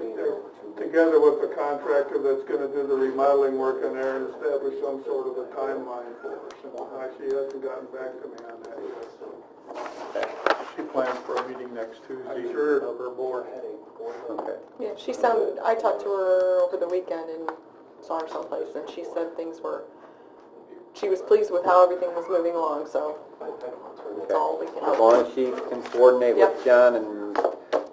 together with the contractor that's going to do the remodeling work in there and establish some sort of a timeline for us. And she hasn't gotten back to me on that yet. She plans for a meeting next Tuesday I'm sure. of her board. Okay. Yeah, I talked to her over the weekend and saw her someplace, and she said she was pleased with how everything was moving along, so that's all we can As hope. long as she can coordinate with Yep. John and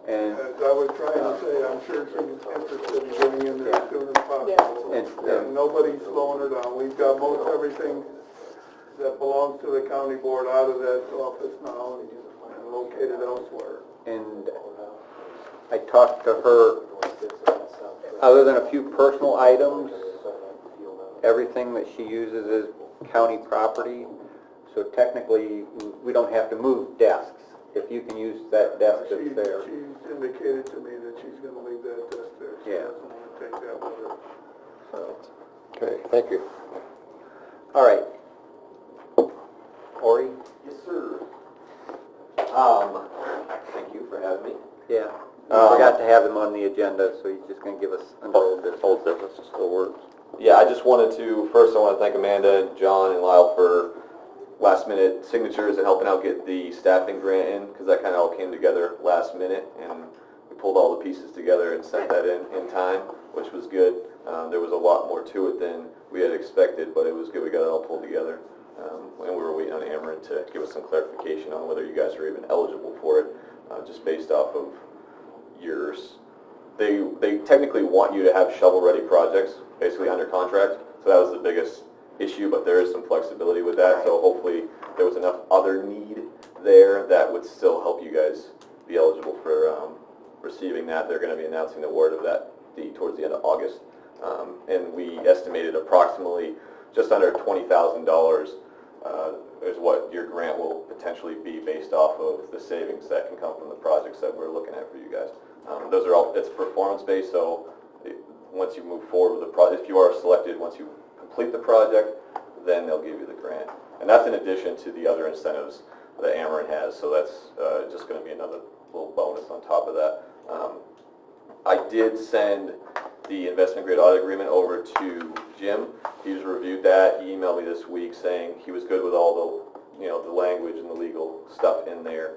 As I was trying to say, I'm sure she's interested in getting in there as soon as possible. Yeah. And nobody's slowing her down. We've got most everything that belongs to the county board out of that office now and located elsewhere. and I talked to her, other than a few personal items, everything that she uses is county property, so technically we don't have to move desks. If you can use that desk that's there. She's indicated to me that she's going to leave that desk there. She Yeah. doesn't want to take that with her. So, Okay, thank you. All right. Ori? Yes, sir. Thank you for having me. Yeah. We forgot to have him on the agenda, so he's just going to give us under old business. Old business still works. Yeah, I just wanted to, first I want to thank Amanda, John, and Lyle for last minute signatures and helping out get the staffing grant in, because that kind of all came together last minute, and we pulled all the pieces together and sent that in time, which was good. There was a lot more to it than we had expected, but it was good we got it all pulled together. And we were waiting on Ameren to give us some clarification on whether you guys are even eligible for it, just based off of yours. They technically want you to have shovel-ready projects, basically under contract, so that was the biggest issue, but there is some flexibility with that, so hopefully there was enough other need there that would still help you guys be eligible for receiving that. They're going to be announcing the award of that towards the end of August, and we estimated approximately just under $20,000 is what your grant will potentially be based off of the savings that can come from the projects that we're looking at for you guys. Those are all, it's performance-based, so once you move forward with the project, if you are selected, once you complete the project, then they'll give you the grant. And that's in addition to the other incentives that Ameren has, so that's just going to be another little bonus on top of that. I did send the investment grade audit agreement over to Jim. He's reviewed that. He emailed me this week saying he was good with all the, the language and the legal stuff in there.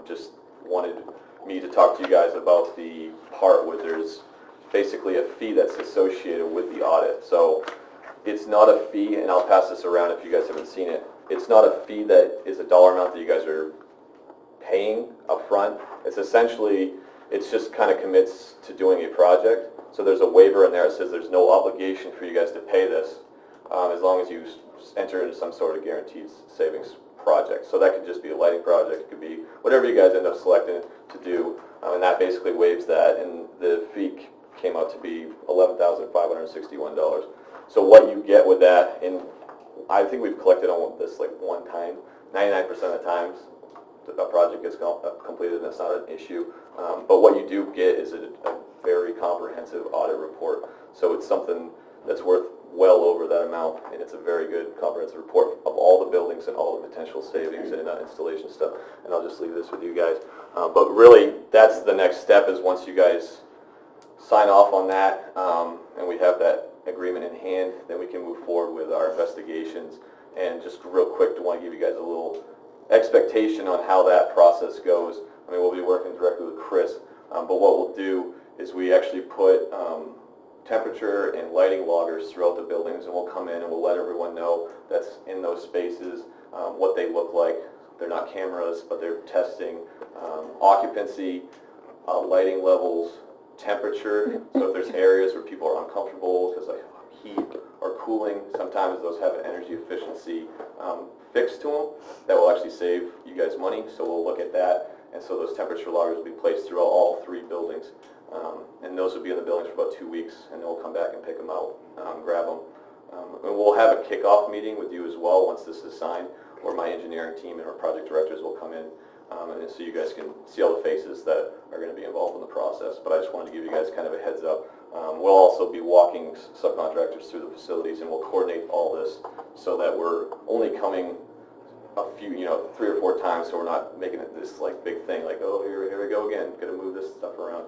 Just wanted me to talk to you guys about the part where there's basically a fee that's associated with the audit. So it's not a fee, and I'll pass this around if you guys haven't seen it. It's not a fee that is a dollar amount that you guys are paying up front. It's essentially, it's just kind of commits to doing a project. So there's a waiver in there that says there's no obligation for you guys to pay this as long as you enter into some sort of guaranteed savings project. So that could just be a lighting project, it could be whatever you guys end up selecting to do, and that basically waives that, and the fee came out to be $11,561. So what you get with that, and I think we've collected on this like one time, 99% of the times a project gets completed and it's not an issue, but what you do get is a very comprehensive audit report. So it's something that's worth well over that amount, and it's a very good comprehensive report of all the buildings and all the potential savings and installation stuff. And I'll just leave this with you guys. But really, that's the next step, is once you guys sign off on that and we have that agreement in hand, then we can move forward with our investigations. And just real quick, I want to give you guys a little expectation on how that process goes. I mean, we'll be working directly with Chris, but what we'll do is we actually put temperature and lighting loggers throughout the buildings, and we'll come in and we'll let everyone know that's in those spaces what they look like. They're not cameras, but they're testing occupancy, lighting levels, temperature. So if there's areas where people are uncomfortable because of heat or cooling, sometimes those have an energy efficiency fix to them that will actually save you guys money. So we'll look at that, and so those temperature loggers will be placed throughout all 3 buildings. And those will be in the buildings for about 2 weeks, and then we'll come back and pick them out, grab them. And we'll have a kickoff meeting with you as well once this is signed, where my engineering team and our project directors will come in, and so you guys can see all the faces that are going to be involved in the process. But I just wanted to give you guys kind of a heads up. We'll also be walking subcontractors through the facilities, and we'll coordinate all this so that we're only coming a few, 3 or 4 times, so we're not making it this like big thing, like, oh, here we go again, got to move this stuff around.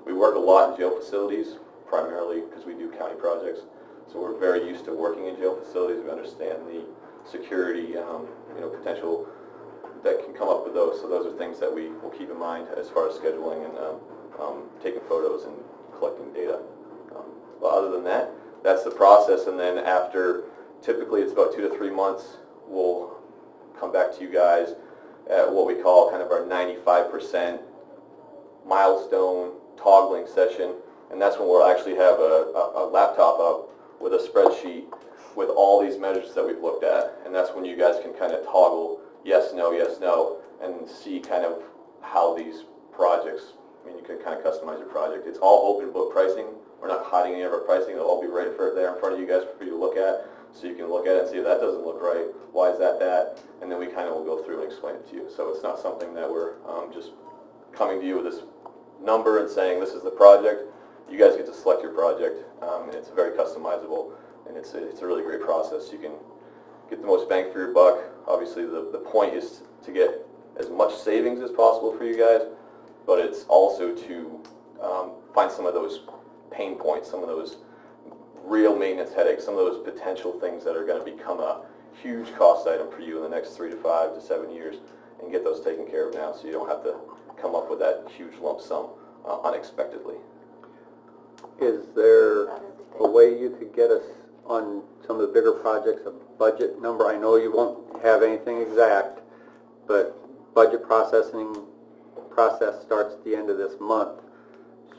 We work a lot in jail facilities, primarily because we do county projects, so we're very used to working in jail facilities. We understand the security, potential that can come up with those. So those are things that we will keep in mind as far as scheduling and taking photos and collecting data. But other than that, that's the process. And then after, typically it's about 2 to 3 months, we'll come back to you guys at what we call kind of our 95% milestone toggling session, and that's when we'll actually have a laptop up with a spreadsheet with all these measures that we've looked at, and that's when you guys can kind of toggle yes, no, and see kind of how these projects, you can kind of customize your project. It's all open book pricing. We're not hiding any of our pricing. It'll all be right there in front of you guys for you to look at, so you can look at it and see if that doesn't look right, why is that, and then we kind of will go through and explain it to you. So it's not something that we're just coming to you with this number and saying this is the project. You guys get to select your project, and it's very customizable, and it's a really great process. You can get the most bang for your buck. Obviously, the point is to get as much savings as possible for you guys, but it's also to find some of those pain points, some of those real maintenance headaches, some of those potential things that are going to become a huge cost item for you in the next 3 to 5 to 7 years, and get those taken care of now so you don't have to come up with that huge lump sum unexpectedly. Is there a way you could get us on some of the bigger projects a budget number? I know you won't have anything exact, but budget process starts at the end of this month.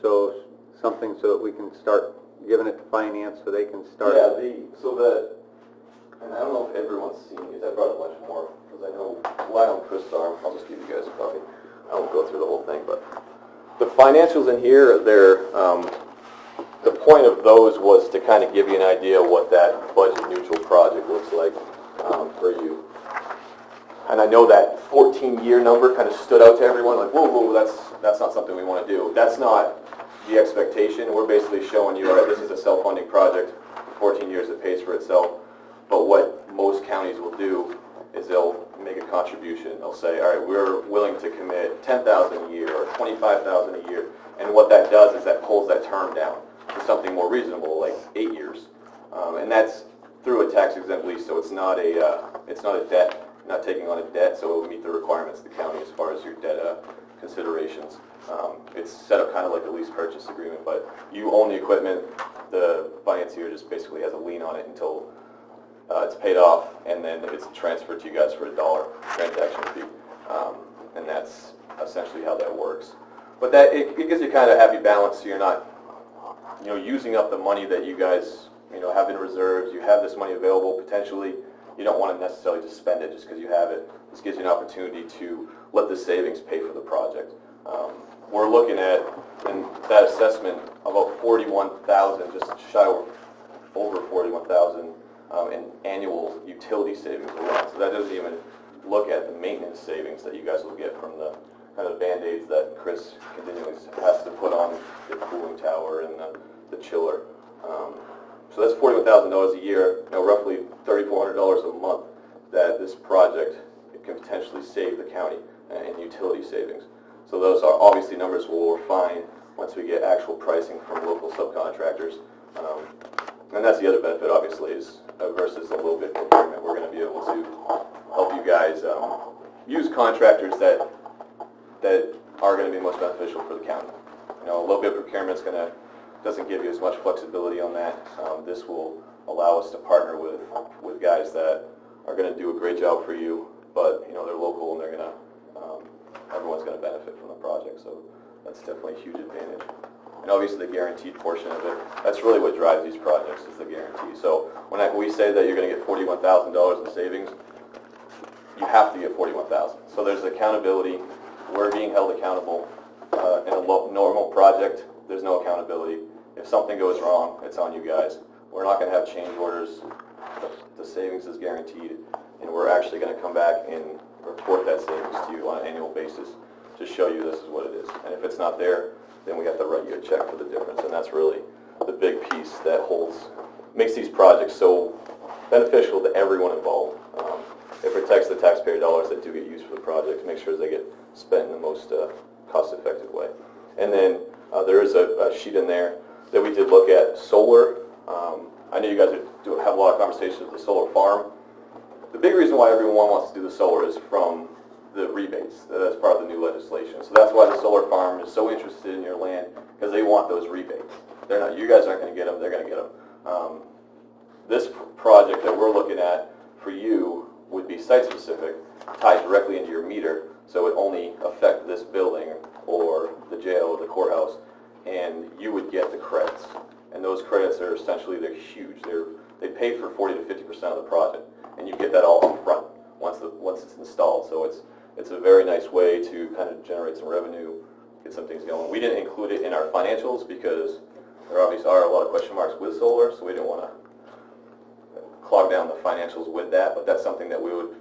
So something so that we can start giving it to finance so they can start. Yeah, and I don't know if everyone's seen it. I brought a bunch more because I know Lyle and Chris are. I'll just give you guys a copy. I won't go through the whole thing, but the financials in here, the point of those was to kind of give you an idea of what that budget neutral project looks like for you. And I know that 14-year number kind of stood out to everyone, like, whoa, that's not something we want to do. That's not the expectation. We're basically showing you, all right, this is a self-funding project, 14 years it pays for itself. But what most counties will do is they'll make a contribution. They'll say, all right, we're willing to commit $10,000 a year or $25,000 a year. And what that does is that pulls that term down to something more reasonable, like 8 years. And that's through a tax-exempt lease, so it's not a debt. Not taking on a debt, so it will meet the requirements of the county as far as your debt considerations. It's set up kind of like a lease purchase agreement, but you own the equipment. The financier just basically has a lien on it until it's paid off, and then it's transferred to you guys for $1 transaction fee. And that's essentially how that works. But that it gives you kind of a happy balance, so you're not using up the money that you guys have in reserves. You have this money available potentially. You don't want to necessarily just spend it just because you have it. This gives you an opportunity to let the savings pay for the project. We're looking at, in that assessment, about 41,000, just shy over 41,000 in annual utility savings alone. So that doesn't even look at the maintenance savings that you guys will get from the kind of Band-Aids that Chris continually has to put on the cooling tower and the chiller. So that's $41,000 a year, roughly $3,400 a month that this project can potentially save the county in utility savings. So those are obviously numbers we'll refine once we get actual pricing from local subcontractors. And that's the other benefit, obviously, is versus a low bid procurement. We're going to be able to help you guys use contractors that are going to be most beneficial for the county. Low bid procurement doesn't give you as much flexibility on that. This will allow us to partner with guys that are going to do a great job for you, but they're local and they're going to everyone's going to benefit from the project. So that's definitely a huge advantage. And obviously the guaranteed portion of it, that's really what drives these projects, is the guarantee. So when we say that you're going to get $41,000 in savings, you have to get $41,000. So there's accountability. We're being held accountable. In a normal project, there's no accountability. If something goes wrong, it's on you guys. We're not going to have change orders. The savings is guaranteed, and we're actually going to come back and report that savings to you on an annual basis to show you this is what it is. And if it's not there, then we have to write you a check for the difference, and that's really the big piece that makes these projects so beneficial to everyone involved. It protects the taxpayer dollars that do get used for the project to make sure they get spent in the most cost-effective way. And then there is a sheet in there that we did look at solar. I know you guys have a lot of conversations with the solar farm. The big reason why everyone wants to do the solar is from the rebates. That's part of the new legislation. So that's why the solar farm is so interested in your land, because they want those rebates. You guys aren't going to get them, they're going to get them. This project that we're looking at for you would be site-specific, tied directly into your meter, so it only affect this building or the jail or the courthouse, and you would get the credits. And those credits are essentially, they're huge. They pay for 40 to 50% of the project, and you get that all up front once it's installed. So it's a very nice way to kind of generate some revenue, get some things going. We didn't include it in our financials because there obviously are a lot of question marks with solar, so we didn't want to clog down the financials with that, but that's something that we would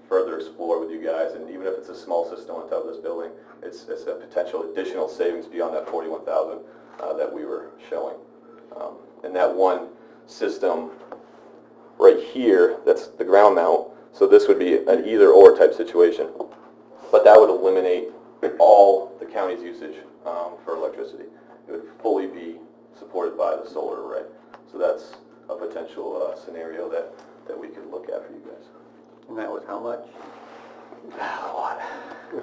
further explore with you guys. And even if it's a small system on top of this building, it's a potential additional savings beyond that $41,000 that we were showing. And that one system here, that's the ground mount, so this would be an either-or type situation. But that would eliminate all the county's usage for electricity. It would fully be supported by the solar array. So that's a potential scenario that we could look at for you guys. And that was how much?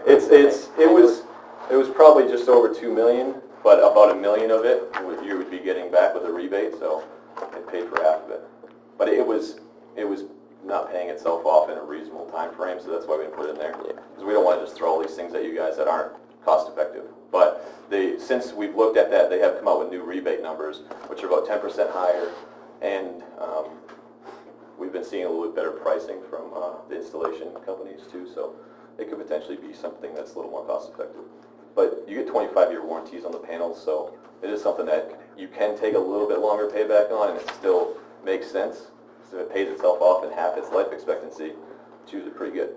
It was probably just over 2 million, but about $1 million of it you would be getting back with a rebate, so it paid for half of it. But it was not paying itself off in a reasonable time frame, so that's why we didn't put it in there. Because we don't want to just throw all these things at you guys that aren't cost effective. But since we've looked at that, they have come out with new rebate numbers, which are about 10% higher, and we've been seeing a little bit better pricing from the installation companies too, so it could potentially be something that's a little more cost effective. But you get 25-year warranties on the panels, so it is something that you can take a little bit longer payback on, and it still makes sense. So it pays itself off in half its life expectancy. It's usually pretty good.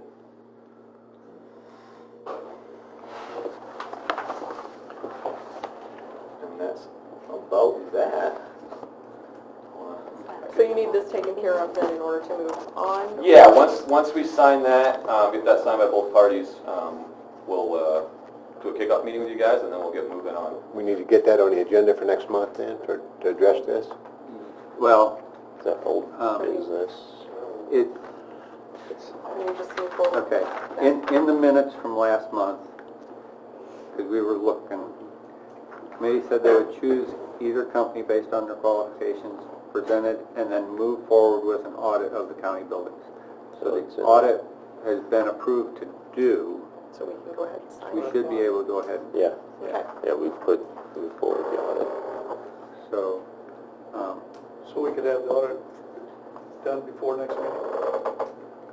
And that's about that. So you need this taken care of then in order to move on? Yeah, once we sign that, get that signed by both parties, we'll do a kickoff meeting with you guys, and then we'll get moving on. We need to get that on the agenda for next month then, to address this? Well, Is that old business? You just move forward. okay, in the minutes from last month, because we were looking, the committee said they would choose either company based on their qualifications presented and then move forward with an audit of the county buildings. So the audit has been approved to do. So we can go ahead and sign We it. should be able to go ahead. Yeah. Okay. Yeah, we move forward with the audit. So, So we could have the audit done before next meeting?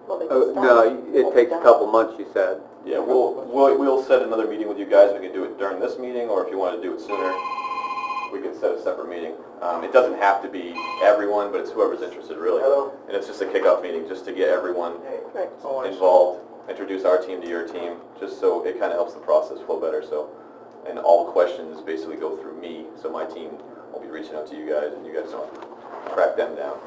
Well, they can no, start. it We'll be takes a done. couple months, you said. Yeah, we'll set another meeting with you guys. We can do it during this meeting, or if you want to do it sooner, we can set a separate meeting. It doesn't have to be everyone, but it's whoever's interested, really. And it's just a kickoff meeting, just to get everyone Right. Oh, I see. involved, introduce our team to your team, just so it kind of helps the process flow better. So, and all questions basically go through me, so my team will be reaching out to you guys, and you guys don't track them down.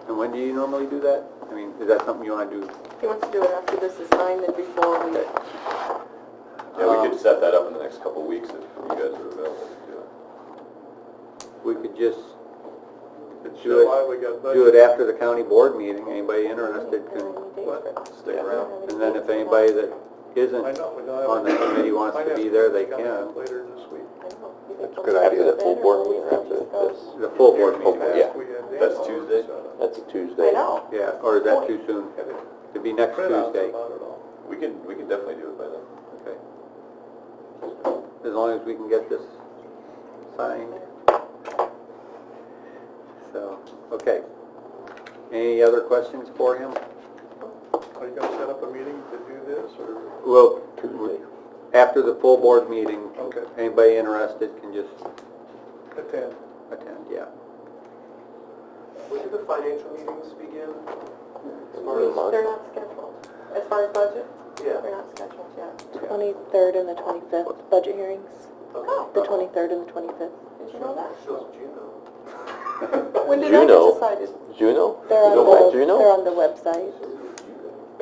And when do you normally do that? I mean, is that something you want to do? He wants to do it after this is signed and before we... Yeah, we could set that up in the next couple of weeks if you guys are available to do it. We could just It's Do it- July, we got budget. do it after the county board meeting. Anybody interested can, Stick around. and then if anybody that I isn't know, we don't have. on the committee wants to be there, they Coming up can. Later this week. That's a good After idea. the full board meeting, or after this? The full board meeting, Yeah. We had the That's info Tuesday? set up. That's a Tuesday. I know. yeah, or is that too soon? It'd be next Printouts Tuesday. about it all. We can definitely do it by then. Okay. As long as we can get this signed. So, okay. Any other questions for him? Are you gonna set up a meeting to do this, or? Well, Tuesday. after the full board meeting, Okay, anybody interested can just attend. attend, yeah. When do the financial meetings begin? As far In a as, month. They're not scheduled. As far as budget, yeah. they're not scheduled yet. 23rd and the 25th, budget hearings. Oh, The 23rd and the 25th. did you know that? Shows Juno. When did that get Juno. decided? Juno? They're on Go back, the, Juno? they're on the website.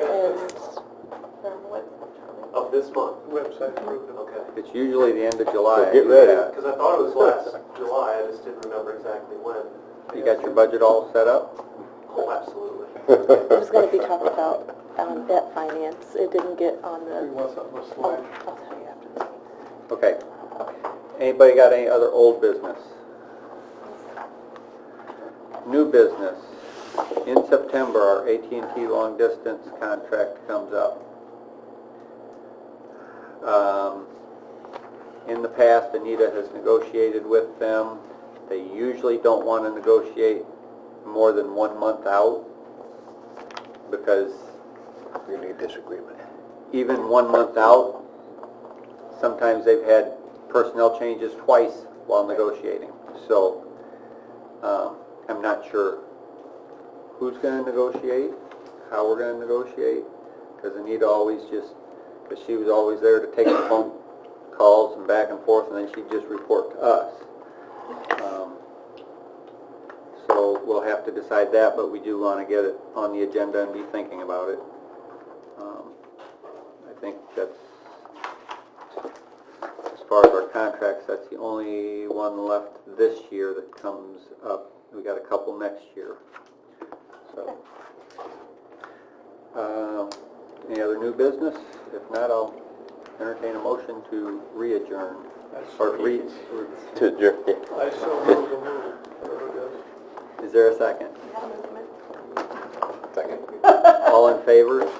And They're on the website. Of this month? Website approved it. Okay. It's usually the end of July. So get ready. Yeah. Because I thought it was last July, I just didn't remember exactly when. You got your budget all set up? Oh, absolutely. it was going to be talked about debt finance. It didn't get on We the, want something with oh, slide. I'll tell you after the meeting. Okay. Anybody got any other old business? New business. In September, our AT&T long distance contract comes up. In the past, Anita has negotiated with them. They usually don't want to negotiate more than 1 month out because We need disagreement. even 1 month out, sometimes they've had personnel changes twice while negotiating. So, I'm not sure who's going to negotiate, how we're going to negotiate, because Anita always because she was always there to take the phone calls and back and forth, and then she'd just report to us. So so we'll have to decide that, but we do want to get it on the agenda and be thinking about it. I think that's, as far as our contracts, that's the only one left this year that comes up. We got a couple next year. So, any other new business? If not, I'll entertain a motion to re-adjourn. Or To adjourn. I so move the move, whatever it is. Is there a second? Second. All in favor?